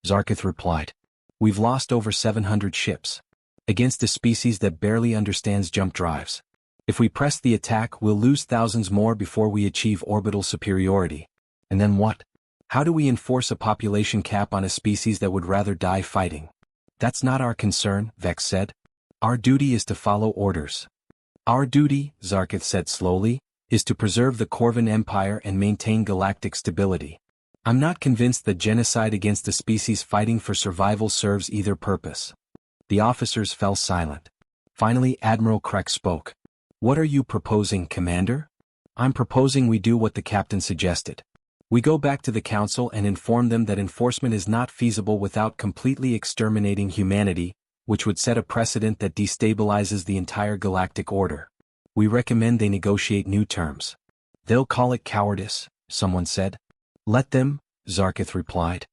Zarkith replied. We've lost over 700 ships. Against a species that barely understands jump drives. If we press the attack, we'll lose thousands more before we achieve orbital superiority. And then what? How do we enforce a population cap on a species that would rather die fighting? That's not our concern, Vex said. Our duty is to follow orders. Our duty, Zarkith said slowly, is to preserve the Corvin Empire and maintain galactic stability. I'm not convinced that genocide against a species fighting for survival serves either purpose. The officers fell silent. Finally, Admiral Krex spoke. What are you proposing, Commander? I'm proposing we do what the captain suggested. We go back to the Council and inform them that enforcement is not feasible without completely exterminating humanity, which would set a precedent that destabilizes the entire galactic order. We recommend they negotiate new terms. They'll call it cowardice, someone said. Let them, Zarkith replied.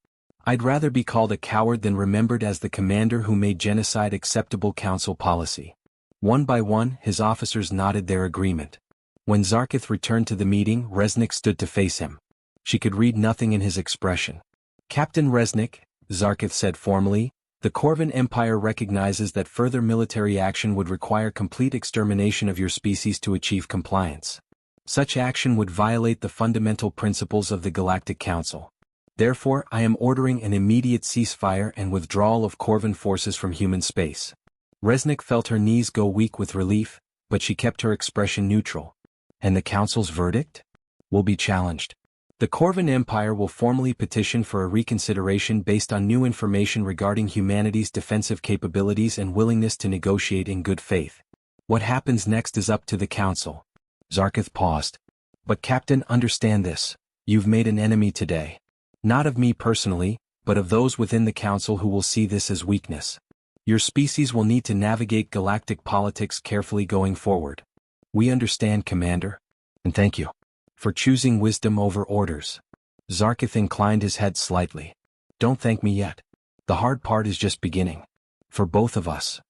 I'd rather be called a coward than remembered as the commander who made genocide acceptable Council policy. One by one, his officers nodded their agreement. When Zarkith returned to the meeting, Resnick stood to face him. She could read nothing in his expression. Captain Resnick, Zarkith said formally, The Corvan Empire recognizes that further military action would require complete extermination of your species to achieve compliance. Such action would violate the fundamental principles of the Galactic Council. Therefore, I am ordering an immediate ceasefire and withdrawal of Corvan forces from human space. Resnick felt her knees go weak with relief, but she kept her expression neutral. And the Council's verdict? Will be challenged. The Corvan Empire will formally petition for a reconsideration based on new information regarding humanity's defensive capabilities and willingness to negotiate in good faith. What happens next is up to the Council. Zarkith paused. But Captain, understand this. You've made an enemy today. Not of me personally, but of those within the Council who will see this as weakness. Your species will need to navigate galactic politics carefully going forward. We understand, Commander. And thank you for choosing wisdom over orders. Zarkith inclined his head slightly. Don't thank me yet. The hard part is just beginning. For both of us.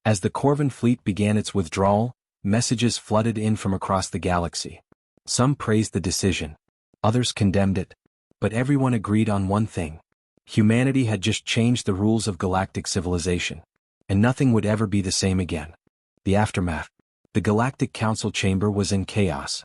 As the Corvan fleet began its withdrawal, messages flooded in from across the galaxy. Some praised the decision. Others condemned it. But everyone agreed on one thing. Humanity had just changed the rules of galactic civilization. And nothing would ever be the same again. The aftermath. The Galactic Council chamber was in chaos.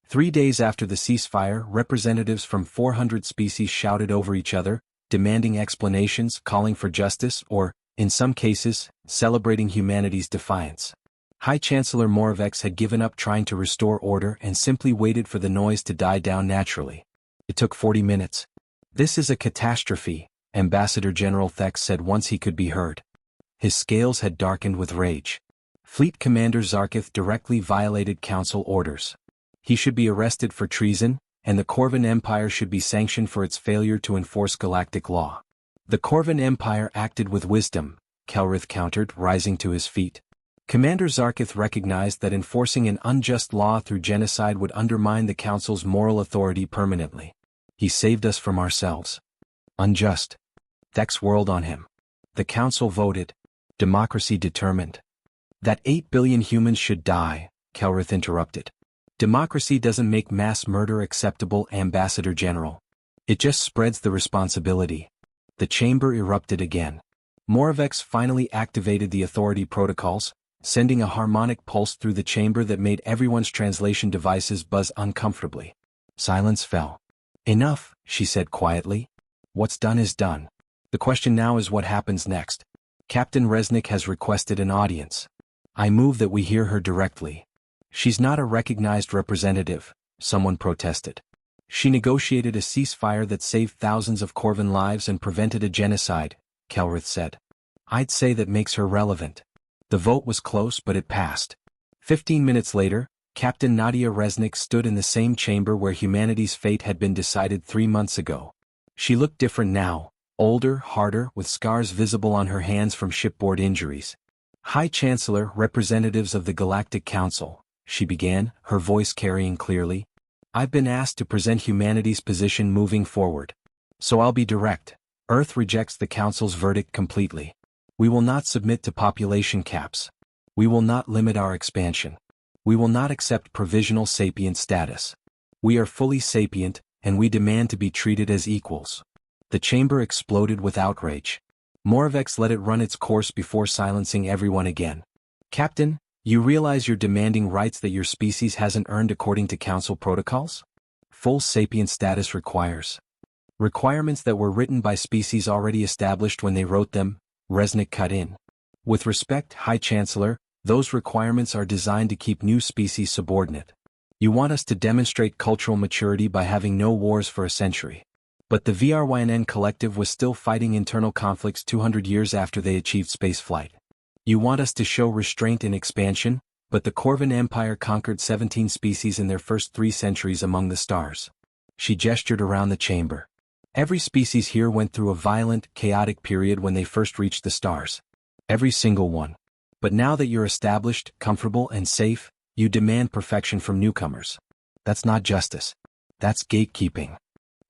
3 days after the ceasefire, representatives from 400 species shouted over each other, demanding explanations, calling for justice, or, in some cases, celebrating humanity's defiance. High Chancellor Moravex had given up trying to restore order and simply waited for the noise to die down naturally. It took 40 minutes. This is a catastrophe, Ambassador General Thex said once he could be heard. His scales had darkened with rage. Fleet Commander Zarkith directly violated Council orders. He should be arrested for treason, and the Corvan Empire should be sanctioned for its failure to enforce galactic law. The Corvan Empire acted with wisdom, Kelrith countered, rising to his feet. Commander Zarkith recognized that enforcing an unjust law through genocide would undermine the Council's moral authority permanently. He saved us from ourselves. Unjust. Thex whirled on him. The Council voted. Democracy determined. That 8 billion humans should die, Kelrith interrupted. Democracy doesn't make mass murder acceptable, Ambassador General. It just spreads the responsibility. The chamber erupted again. Moravex finally activated the authority protocols, sending a harmonic pulse through the chamber that made everyone's translation devices buzz uncomfortably. Silence fell. Enough, she said quietly. What's done is done. The question now is what happens next. Captain Resnick has requested an audience. I move that we hear her directly. She's not a recognized representative, someone protested. She negotiated a ceasefire that saved thousands of Corvan lives and prevented a genocide, Kelrith said. I'd say that makes her relevant. The vote was close, but it passed. 15 minutes later, Captain Nadia Resnick stood in the same chamber where humanity's fate had been decided 3 months ago. She looked different now, older, harder, with scars visible on her hands from shipboard injuries. High Chancellor, representatives of the Galactic Council, she began, her voice carrying clearly. I've been asked to present humanity's position moving forward. So I'll be direct. Earth rejects the Council's verdict completely. We will not submit to population caps. We will not limit our expansion. We will not accept provisional sapient status. We are fully sapient, and we demand to be treated as equals. The chamber exploded with outrage. Moravex let it run its course before silencing everyone again. Captain, you realize you're demanding rights that your species hasn't earned according to Council protocols? Full sapient status requires requirements that were written by species already established when they wrote them, Resnick cut in. With respect, High Chancellor, those requirements are designed to keep new species subordinate. You want us to demonstrate cultural maturity by having no wars for a century. But the VRYNN collective was still fighting internal conflicts 200 years after they achieved spaceflight. You want us to show restraint in expansion, but the Corvan Empire conquered 17 species in their first 3 centuries among the stars. She gestured around the chamber. Every species here went through a violent, chaotic period when they first reached the stars. Every single one. But now that you're established, comfortable, and safe, you demand perfection from newcomers. That's not justice. That's gatekeeping.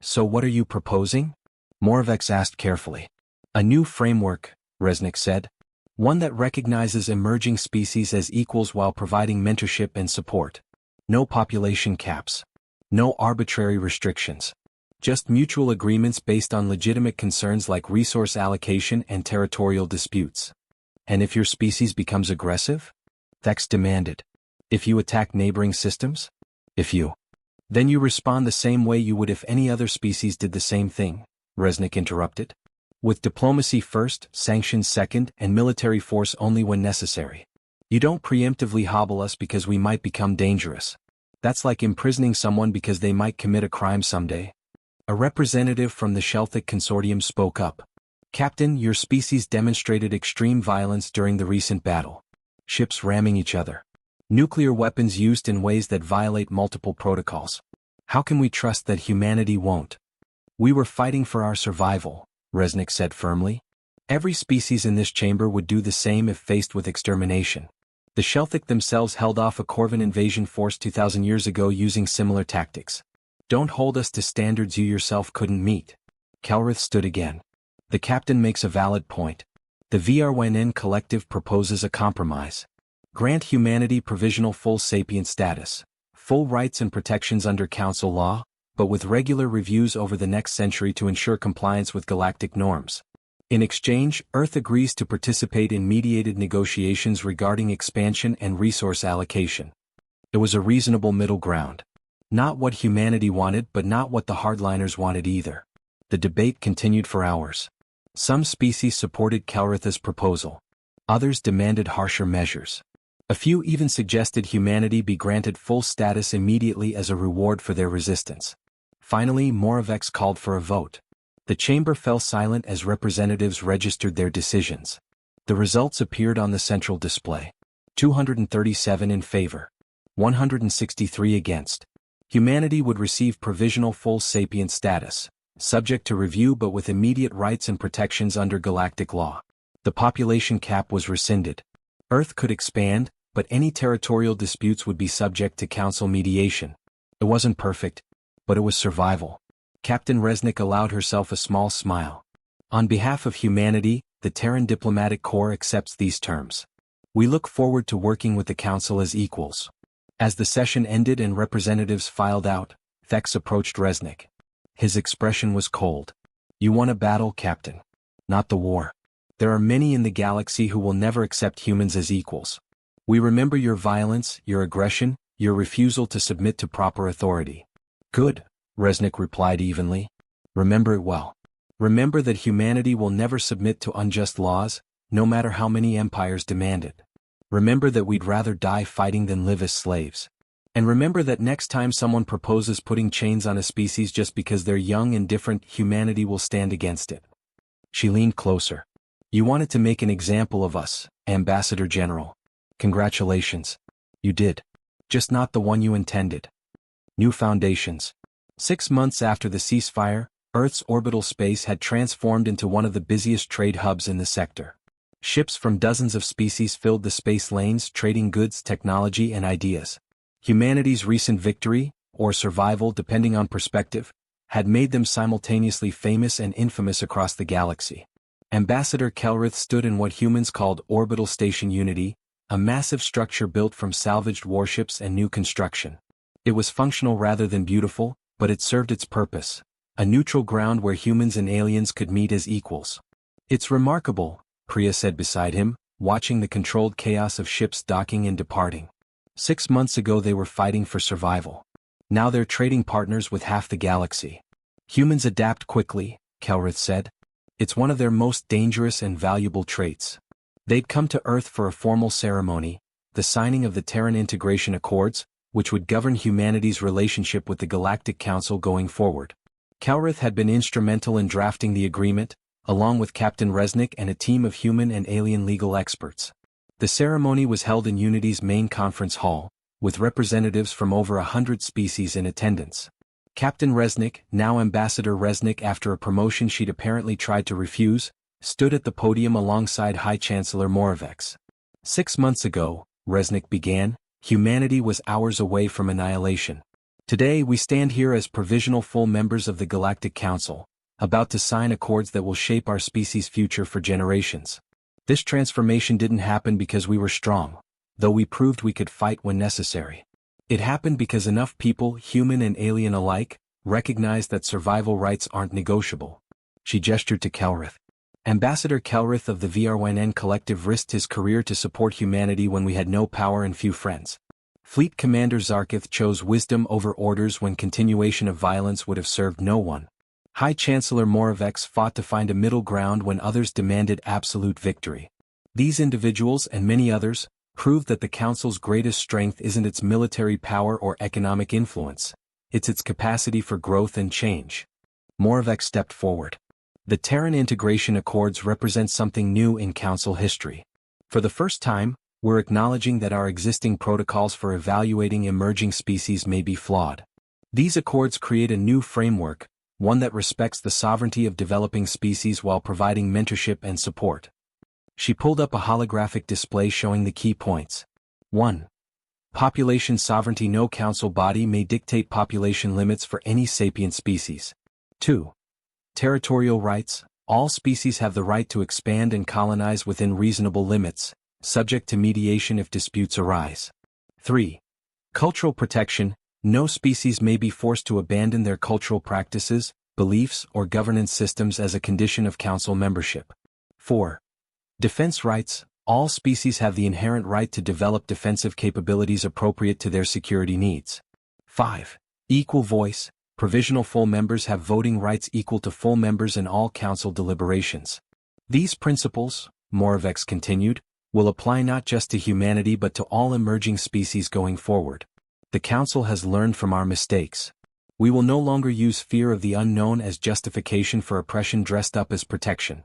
So what are you proposing? Moravex asked carefully. A new framework, Resnick said. One that recognizes emerging species as equals while providing mentorship and support. No population caps. No arbitrary restrictions. Just mutual agreements based on legitimate concerns like resource allocation and territorial disputes. And if your species becomes aggressive? Thex demanded. If you attack neighboring systems? Then you respond the same way you would if any other species did the same thing, Resnick interrupted. With diplomacy first, sanctions second, and military force only when necessary. You don't preemptively hobble us because we might become dangerous. That's like imprisoning someone because they might commit a crime someday. A representative from the Galactic Consortium spoke up. Captain, your species demonstrated extreme violence during the recent battle. Ships ramming each other. Nuclear weapons used in ways that violate multiple protocols. How can we trust that humanity won't? We were fighting for our survival, Resnick said firmly. Every species in this chamber would do the same if faced with extermination. The Galactic themselves held off a Corvan invasion force 2,000 years ago using similar tactics. Don't hold us to standards you yourself couldn't meet. Kelrith stood again. The captain makes a valid point. The VRWNN collective proposes a compromise. Grant humanity provisional full sapient status, full rights and protections under council law, but with regular reviews over the next century to ensure compliance with galactic norms. In exchange, Earth agrees to participate in mediated negotiations regarding expansion and resource allocation. It was a reasonable middle ground. Not what humanity wanted, but not what the hardliners wanted either. The debate continued for hours. Some species supported Kelrith's proposal. Others demanded harsher measures. A few even suggested humanity be granted full status immediately as a reward for their resistance. Finally, Moravec called for a vote. The chamber fell silent as representatives registered their decisions. The results appeared on the central display. 237 in favor. 163 against. Humanity would receive provisional full sapient status, subject to review but with immediate rights and protections under galactic law. The population cap was rescinded. Earth could expand, but any territorial disputes would be subject to council mediation. It wasn't perfect, but it was survival. Captain Resnick allowed herself a small smile. On behalf of humanity, the Terran Diplomatic Corps accepts these terms. We look forward to working with the council as equals. As the session ended and representatives filed out, Thex approached Resnick. His expression was cold. You won a battle, Captain. Not the war. There are many in the galaxy who will never accept humans as equals. We remember your violence, your aggression, your refusal to submit to proper authority. Good, Resnick replied evenly. Remember it well. Remember that humanity will never submit to unjust laws, no matter how many empires demand it. Remember that we'd rather die fighting than live as slaves. And remember that next time someone proposes putting chains on a species just because they're young and different, humanity will stand against it. She leaned closer. You wanted to make an example of us, Ambassador General. Congratulations. You did. Just not the one you intended. New foundations. 6 months after the ceasefire, Earth's orbital space had transformed into one of the busiest trade hubs in the sector. Ships from dozens of species filled the space lanes, trading goods, technology, and ideas. Humanity's recent victory, or survival depending on perspective, had made them simultaneously famous and infamous across the galaxy. Ambassador Kelrith stood in what humans called Orbital Station Unity, a massive structure built from salvaged warships and new construction. It was functional rather than beautiful, but it served its purpose, a neutral ground where humans and aliens could meet as equals. It's remarkable, Priya said beside him, watching the controlled chaos of ships docking and departing. 6 months ago they were fighting for survival. Now they're trading partners with half the galaxy. Humans adapt quickly, Kelrith said. It's one of their most dangerous and valuable traits. They'd come to Earth for a formal ceremony, the signing of the Terran Integration Accords, which would govern humanity's relationship with the Galactic Council going forward. Kelrith had been instrumental in drafting the agreement, along with Captain Resnick and a team of human and alien legal experts. The ceremony was held in Unity's main conference hall, with representatives from over 100 species in attendance. Captain Resnick, now Ambassador Resnick after a promotion she'd apparently tried to refuse, stood at the podium alongside High Chancellor Moravec. 6 months ago, Resnick began, humanity was hours away from annihilation. Today we stand here as provisional full members of the Galactic Council, about to sign accords that will shape our species' future for generations. This transformation didn't happen because we were strong, though we proved we could fight when necessary. It happened because enough people, human and alien alike, recognize that survival rights aren't negotiable. She gestured to Kelrith. Ambassador Kelrith of the VRYN Collective risked his career to support humanity when we had no power and few friends. Fleet Commander Zarkith chose wisdom over orders when continuation of violence would have served no one. High Chancellor Moravex fought to find a middle ground when others demanded absolute victory. These individuals and many others proved that the Council's greatest strength isn't its military power or economic influence, it's its capacity for growth and change. Moravex stepped forward. The Terran Integration Accords represent something new in Council history. For the first time, we're acknowledging that our existing protocols for evaluating emerging species may be flawed. These accords create a new framework, one that respects the sovereignty of developing species while providing mentorship and support. She pulled up a holographic display showing the key points. 1. Population sovereignty. No council body may dictate population limits for any sapient species. 2. Territorial rights. All species have the right to expand and colonize within reasonable limits, subject to mediation if disputes arise. 3. Cultural protection. No species may be forced to abandon their cultural practices, beliefs, or governance systems as a condition of council membership. 4. Defense rights. All species have the inherent right to develop defensive capabilities appropriate to their security needs. 5. Equal voice. Provisional full members have voting rights equal to full members in all council deliberations. These principles, Moravex continued, will apply not just to humanity but to all emerging species going forward. The Council has learned from our mistakes. We will no longer use fear of the unknown as justification for oppression dressed up as protection.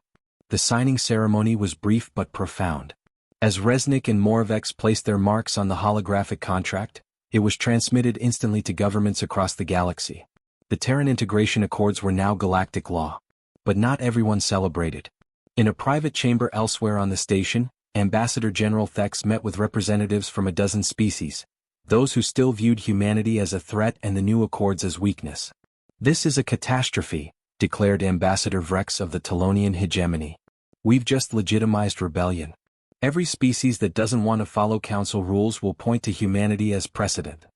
The signing ceremony was brief but profound. As Resnick and Moravex placed their marks on the holographic contract, it was transmitted instantly to governments across the galaxy. The Terran Integration Accords were now galactic law. But not everyone celebrated. In a private chamber elsewhere on the station, Ambassador General Thex met with representatives from a dozen species, those who still viewed humanity as a threat and the new accords as weakness. This is a catastrophe, declared Ambassador Vrex of the Telonian hegemony. We've just legitimized rebellion. Every species that doesn't want to follow council rules will point to humanity as precedent.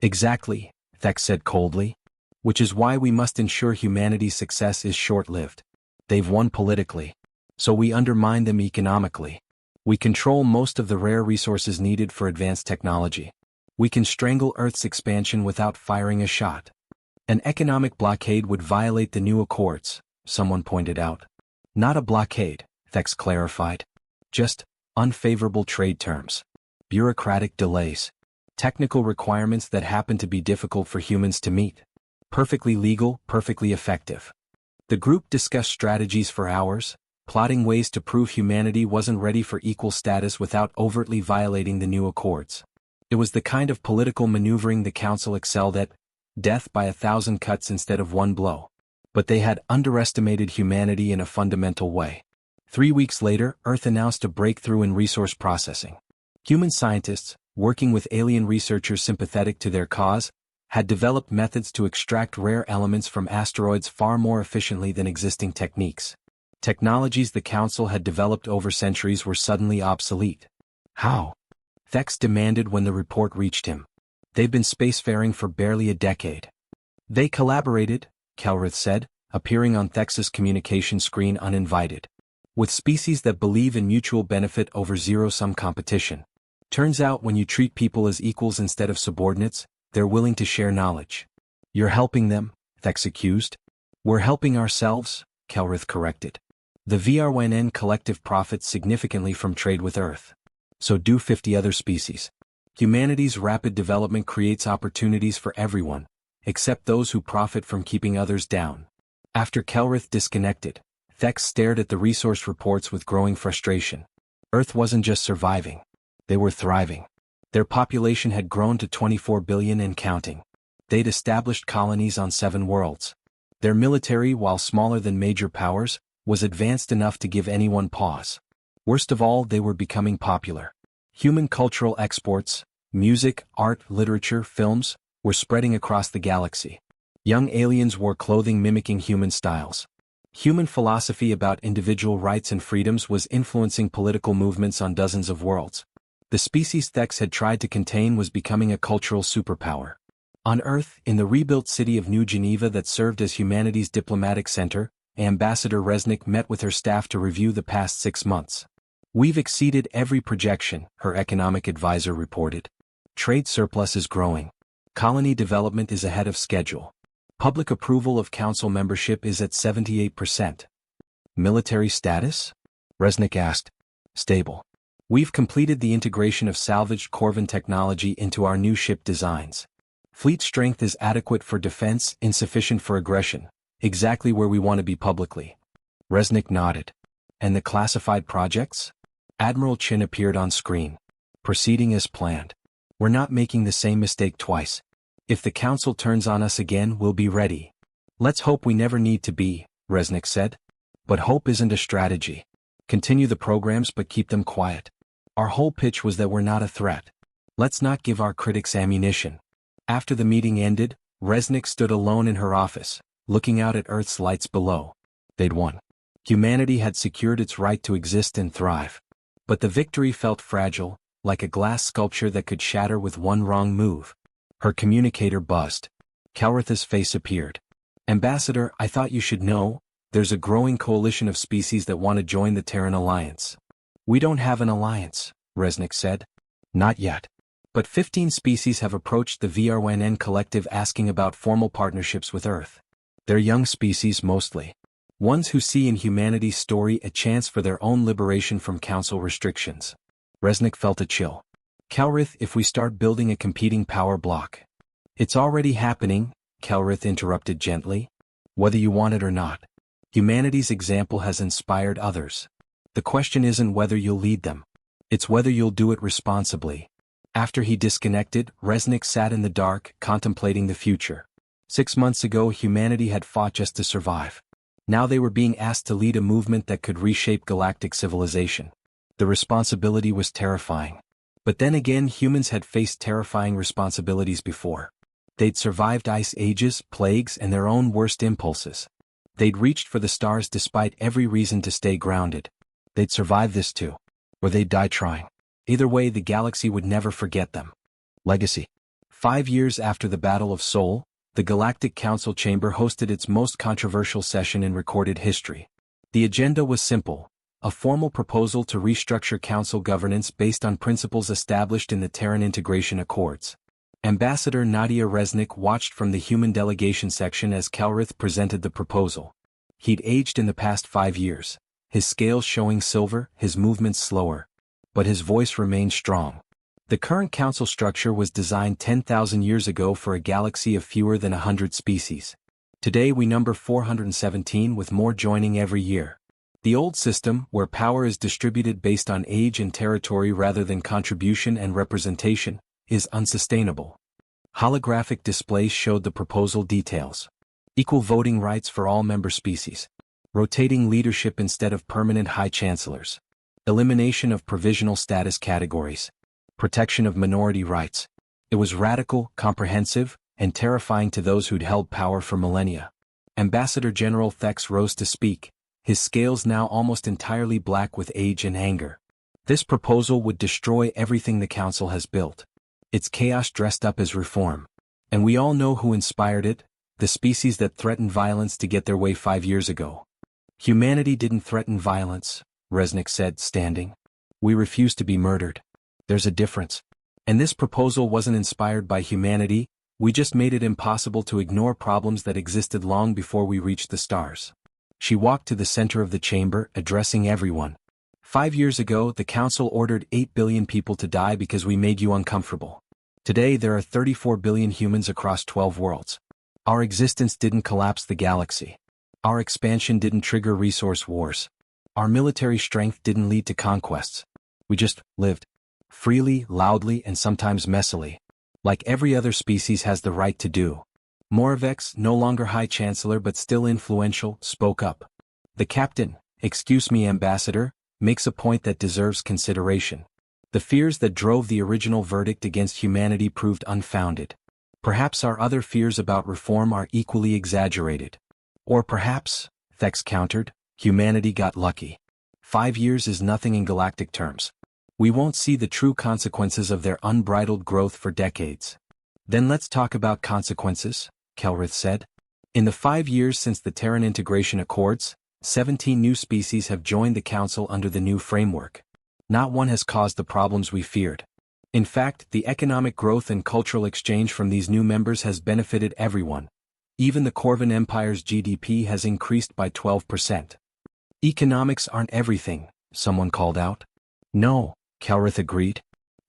Exactly, Thex said coldly. Which is why we must ensure humanity's success is short-lived. They've won politically. So we undermine them economically. We control most of the rare resources needed for advanced technology. We can strangle Earth's expansion without firing a shot. An economic blockade would violate the new accords, someone pointed out. Not a blockade, Thex clarified. Just unfavorable trade terms. Bureaucratic delays. Technical requirements that happen to be difficult for humans to meet. Perfectly legal, perfectly effective. The group discussed strategies for hours, plotting ways to prove humanity wasn't ready for equal status without overtly violating the new accords. It was the kind of political maneuvering the Council excelled at, death by 1,000 cuts instead of one blow. But they had underestimated humanity in a fundamental way. 3 weeks later, Earth announced a breakthrough in resource processing. Human scientists, working with alien researchers sympathetic to their cause, had developed methods to extract rare elements from asteroids far more efficiently than existing techniques. Technologies the Council had developed over centuries were suddenly obsolete. How? Thex demanded when the report reached him. They've been spacefaring for barely a decade. They collaborated, Kelrith said, appearing on Thex's communication screen uninvited. With species that believe in mutual benefit over zero-sum competition. Turns out when you treat people as equals instead of subordinates, they're willing to share knowledge. You're helping them, Thex accused. We're helping ourselves, Kelrith corrected. The VRYN collective profits significantly from trade with Earth. So do 50 other species. Humanity's rapid development creates opportunities for everyone, except those who profit from keeping others down. After Kelrith disconnected, Thex stared at the resource reports with growing frustration. Earth wasn't just surviving. They were thriving. Their population had grown to 24 billion and counting. They'd established colonies on 7 worlds. Their military, while smaller than major powers, was advanced enough to give anyone pause. Worst of all, they were becoming popular. Human cultural exports, music, art, literature, films, were spreading across the galaxy. Young aliens wore clothing mimicking human styles. Human philosophy about individual rights and freedoms was influencing political movements on dozens of worlds. The species Thex had tried to contain was becoming a cultural superpower. On Earth, in the rebuilt city of New Geneva that served as humanity's diplomatic center, Ambassador Resnick met with her staff to review the past 6 months. "We've exceeded every projection," her economic advisor reported. "Trade surplus is growing. Colony development is ahead of schedule. Public approval of council membership is at 78%. Military status?" Resnick asked. "Stable. We've completed the integration of salvaged Corvin technology into our new ship designs. Fleet strength is adequate for defense, insufficient for aggression, exactly where we want to be publicly." Resnick nodded. "And the classified projects?" Admiral Chin appeared on screen. "Proceeding as planned. We're not making the same mistake twice. If the council turns on us again, we'll be ready." "Let's hope we never need to be," Resnick said. "But hope isn't a strategy. Continue the programs but keep them quiet. Our whole pitch was that we're not a threat. Let's not give our critics ammunition." After the meeting ended, Resnick stood alone in her office, looking out at Earth's lights below. They'd won. Humanity had secured its right to exist and thrive. But the victory felt fragile, like a glass sculpture that could shatter with one wrong move. Her communicator buzzed. Kelritha's face appeared. "Ambassador, I thought you should know, there's a growing coalition of species that want to join the Terran Alliance." "We don't have an alliance," Resnick said. "Not yet. But 15 species have approached the VRNN collective asking about formal partnerships with Earth. They're young species mostly. Ones who see in humanity's story a chance for their own liberation from council restrictions." Resnick felt a chill. "Kelrith, if we start building a competing power block." "It's already happening," Kelrith interrupted gently. "Whether you want it or not. Humanity's example has inspired others. The question isn't whether you'll lead them. It's whether you'll do it responsibly." After he disconnected, Resnick sat in the dark, contemplating the future. 6 months ago humanity had fought just to survive. Now they were being asked to lead a movement that could reshape galactic civilization. The responsibility was terrifying. But then again, humans had faced terrifying responsibilities before. They'd survived ice ages, plagues, and their own worst impulses. They'd reached for the stars despite every reason to stay grounded. They'd survive this too. Or they'd die trying. Either way, the galaxy would never forget them. Legacy. 5 years after the Battle of Sol, the Galactic Council chamber hosted its most controversial session in recorded history. The agenda was simple: a formal proposal to restructure council governance based on principles established in the Terran Integration Accords. Ambassador Nadia Resnick watched from the human delegation section as Kelrith presented the proposal. He'd aged in the past 5 years, his scales showing silver, his movements slower. But his voice remained strong. The current council structure was designed 10,000 years ago for a galaxy of fewer than 100 species. Today we number 417, with more joining every year. The old system, where power is distributed based on age and territory rather than contribution and representation, is unsustainable. Holographic displays showed the proposal details. Equal voting rights for all member species. Rotating leadership instead of permanent high chancellors. Elimination of provisional status categories. Protection of minority rights. It was radical, comprehensive, and terrifying to those who'd held power for millennia. Ambassador General Thex rose to speak, his scales now almost entirely black with age and anger. This proposal would destroy everything the council has built. It's chaos dressed up as reform. And we all know who inspired it, the species that threatened violence to get their way 5 years ago. "Humanity didn't threaten violence," Resnick said, standing. "We refuse to be murdered. There's a difference. And this proposal wasn't inspired by humanity, we just made it impossible to ignore problems that existed long before we reached the stars." She walked to the center of the chamber, addressing everyone. 5 years ago, the council ordered 8 billion people to die because we made you uncomfortable. Today there are 34 billion humans across 12 worlds. Our existence didn't collapse the galaxy. Our expansion didn't trigger resource wars. Our military strength didn't lead to conquests. We just lived. Freely, loudly, and sometimes messily. Like every other species has the right to do. Moravex, no longer High Chancellor but still influential, spoke up. "The captain, excuse me Ambassador, makes a point that deserves consideration. The fears that drove the original verdict against humanity proved unfounded. Perhaps our other fears about reform are equally exaggerated. Or perhaps," Thex countered, "humanity got lucky. 5 years is nothing in galactic terms. We won't see the true consequences of their unbridled growth for decades." Then let's talk about consequences, Kelrith said. In the 5 years since the Terran Integration Accords, 17 new species have joined the Council under the new framework. Not one has caused the problems we feared. In fact, the economic growth and cultural exchange from these new members has benefited everyone. Even the Corvan Empire's GDP has increased by 12%. Economics aren't everything, someone called out. No, Kelrith agreed.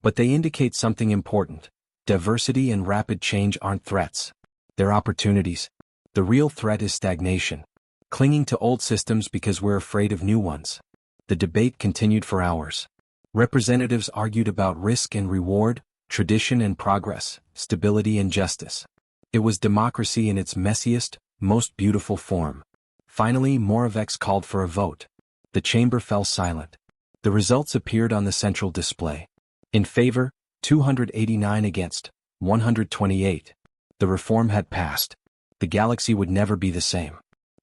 But they indicate something important. Diversity and rapid change aren't threats. They're opportunities. The real threat is stagnation. Clinging to old systems because we're afraid of new ones. The debate continued for hours. Representatives argued about risk and reward, tradition and progress, stability and justice. It was democracy in its messiest, most beautiful form. Finally, Moravec called for a vote. The chamber fell silent. The results appeared on the central display. In favor, 289 against, 128. The reform had passed. The galaxy would never be the same.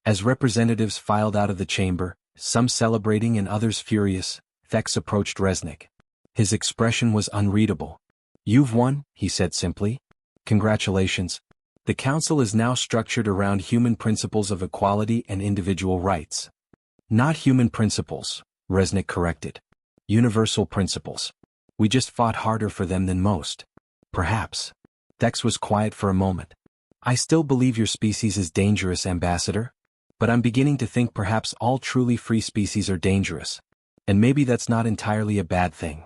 As representatives filed out of the chamber, some celebrating and others furious, Thex approached Resnick. His expression was unreadable. "You've won," he said simply. "Congratulations. The Council is now structured around human principles of equality and individual rights." "Not human principles," Resnick corrected. "Universal principles. We just fought harder for them than most." "Perhaps." Thex was quiet for a moment. "I still believe your species is dangerous, Ambassador. But I'm beginning to think perhaps all truly free species are dangerous. And maybe that's not entirely a bad thing."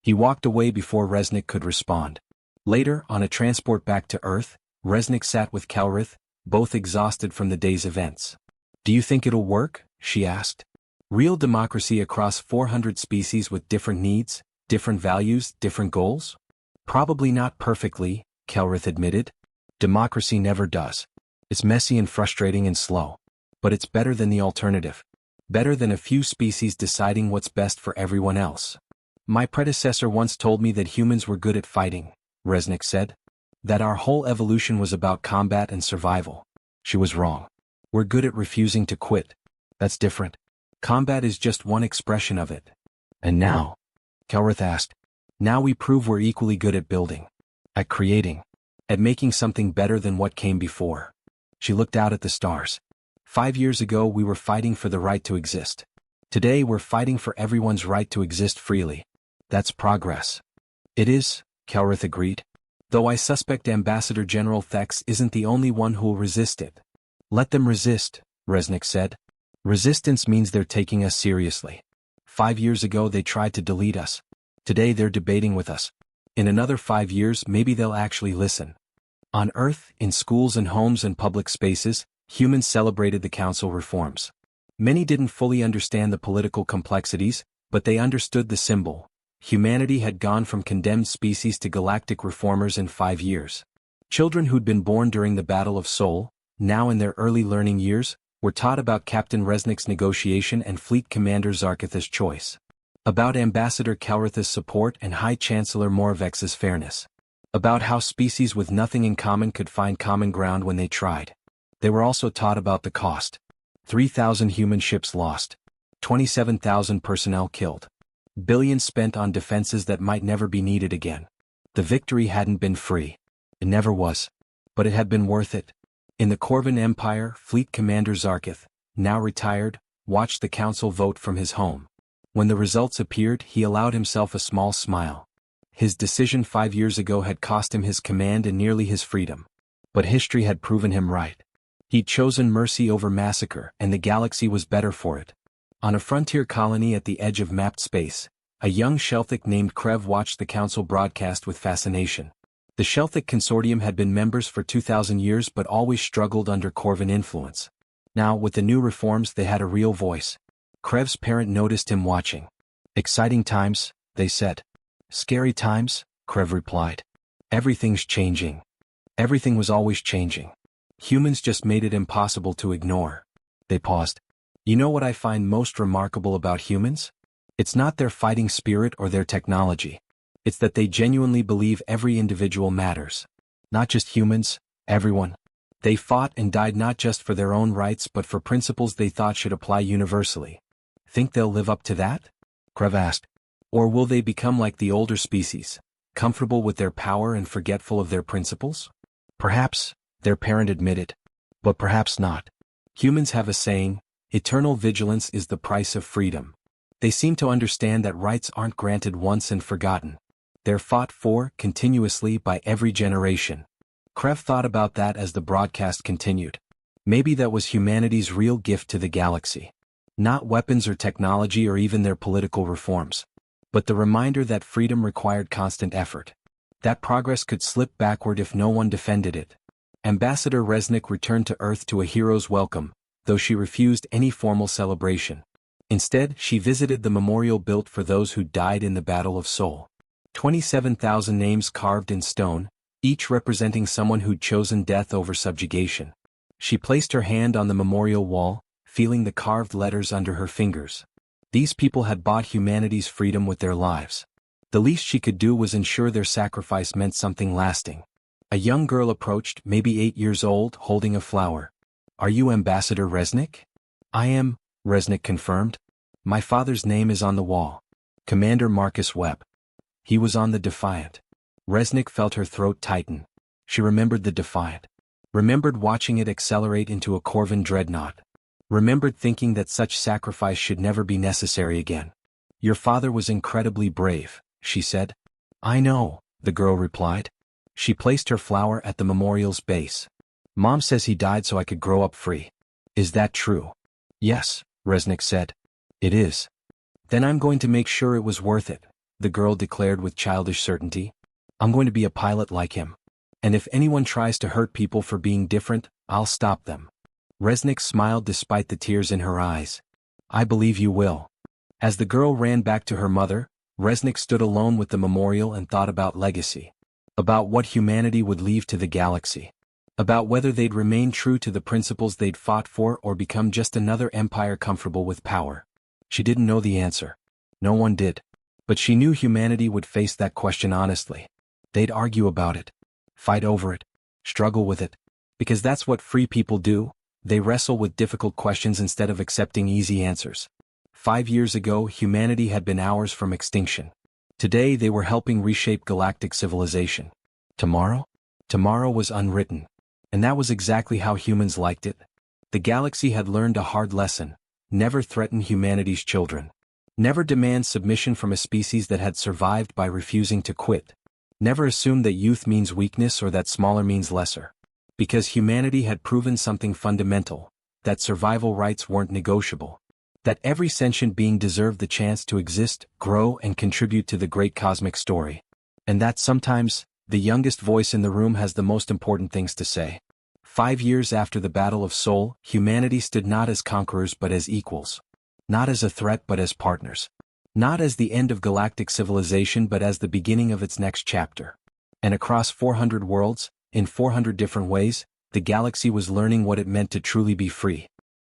He walked away before Resnick could respond. Later, on a transport back to Earth, Resnick sat with Kelrith, both exhausted from the day's events. "Do you think it'll work?" she asked. "Real democracy across 400 species with different needs, different values, different goals?" "Probably not perfectly," Kelrith admitted. "Democracy never does. It's messy and frustrating and slow. But it's better than the alternative. Better than a few species deciding what's best for everyone else." "My predecessor once told me that humans were good at fighting," Resnick said. "That our whole evolution was about combat and survival. She was wrong. We're good at refusing to quit. That's different. Combat is just one expression of it." "And now?" Kelrith asked. "Now we prove we're equally good at building. At creating. At making something better than what came before." She looked out at the stars. 5 years ago we were fighting for the right to exist. Today we're fighting for everyone's right to exist freely. That's progress. "It is," Kelrith agreed. "Though I suspect Ambassador General Thex isn't the only one who'll resist it." "Let them resist," Resnick said. "Resistance means they're taking us seriously. 5 years ago they tried to delete us. Today they're debating with us. In another 5 years maybe they'll actually listen." On Earth, in schools and homes and public spaces, humans celebrated the Council reforms. Many didn't fully understand the political complexities, but they understood the symbol. Humanity had gone from condemned species to galactic reformers in 5 years. Children who'd been born during the Battle of Sol, now in their early learning years, were taught about Captain Resnick's negotiation and Fleet Commander Zarkatha's choice. About Ambassador Kelrith's support and High Chancellor Moravec's fairness. About how species with nothing in common could find common ground when they tried. They were also taught about the cost. 3,000 human ships lost. 27,000 personnel killed. Billions spent on defenses that might never be needed again. The victory hadn't been free. It never was. But it had been worth it. In the Corvan Empire, Fleet Commander Zarkath, now retired, watched the Council vote from his home. When the results appeared, he allowed himself a small smile. His decision 5 years ago had cost him his command and nearly his freedom. But history had proven him right. He'd chosen mercy over massacre, and the galaxy was better for it. On a frontier colony at the edge of mapped space, a young Shelthic named Krev watched the Council broadcast with fascination. The Shelthic Consortium had been members for 2,000 years but always struggled under Corvan influence. Now, with the new reforms, they had a real voice. Krev's parent noticed him watching. "Exciting times," they said. "Scary times," Krev replied. "Everything's changing." Everything was always changing. Humans just made it impossible to ignore. They paused. "You know what I find most remarkable about humans? It's not their fighting spirit or their technology. It's that they genuinely believe every individual matters. Not just humans, everyone. They fought and died not just for their own rights but for principles they thought should apply universally." "Think they'll live up to that?" Krev asked. "Or will they become like the older species, comfortable with their power and forgetful of their principles? Perhaps, their parent admitted. But perhaps not. Humans have a saying, eternal vigilance is the price of freedom. They seem to understand that rights aren't granted once and forgotten. They're fought for, continuously, by every generation. Krev thought about that as the broadcast continued. Maybe that was humanity's real gift to the galaxy. Not weapons or technology or even their political reforms, but the reminder that freedom required constant effort. That progress could slip backward if no one defended it. Ambassador Resnick returned to Earth to a hero's welcome, though she refused any formal celebration. Instead, she visited the memorial built for those who died in the Battle of Sol. 27,000 names carved in stone, each representing someone who'd chosen death over subjugation. She placed her hand on the memorial wall, feeling the carved letters under her fingers. These people had bought humanity's freedom with their lives. The least she could do was ensure their sacrifice meant something lasting. A young girl approached, maybe 8 years old, holding a flower. "Are you Ambassador Resnick?" "I am," Resnick confirmed. "My father's name is on the wall. Commander Marcus Webb." He was on the Defiant. Resnick felt her throat tighten. She remembered the Defiant. Remembered watching it accelerate into a Corvin dreadnought. Remembered thinking that such sacrifice should never be necessary again. "Your father was incredibly brave," she said. "I know," the girl replied. She placed her flower at the memorial's base. "Mom says he died so I could grow up free. Is that true?" "Yes," Resnick said. "It is." "Then I'm going to make sure it was worth it," the girl declared with childish certainty. "I'm going to be a pilot like him. And if anyone tries to hurt people for being different, I'll stop them." Resnick smiled despite the tears in her eyes. "I believe you will." As the girl ran back to her mother, Resnick stood alone with the memorial and thought about legacy. About what humanity would leave to the galaxy. About whether they'd remain true to the principles they'd fought for or become just another empire comfortable with power. She didn't know the answer. No one did. But she knew humanity would face that question honestly. They'd argue about it. Fight over it. Struggle with it. Because that's what free people do. They wrestle with difficult questions instead of accepting easy answers. 5 years ago, humanity had been hours from extinction. Today they were helping reshape galactic civilization. Tomorrow? Tomorrow was unwritten. And that was exactly how humans liked it. The galaxy had learned a hard lesson. Never threaten humanity's children. Never demand submission from a species that had survived by refusing to quit. Never assume that youth means weakness or that smaller means lesser. Because humanity had proven something fundamental, that survival rights weren't negotiable. That every sentient being deserved the chance to exist, grow, and contribute to the great cosmic story. And that sometimes, the youngest voice in the room has the most important things to say. 5 years after the Battle of Sol, humanity stood not as conquerors but as equals. Not as a threat but as partners. Not as the end of galactic civilization but as the beginning of its next chapter. And across 400 worlds, in 400 different ways, the galaxy was learning what it meant to truly be free.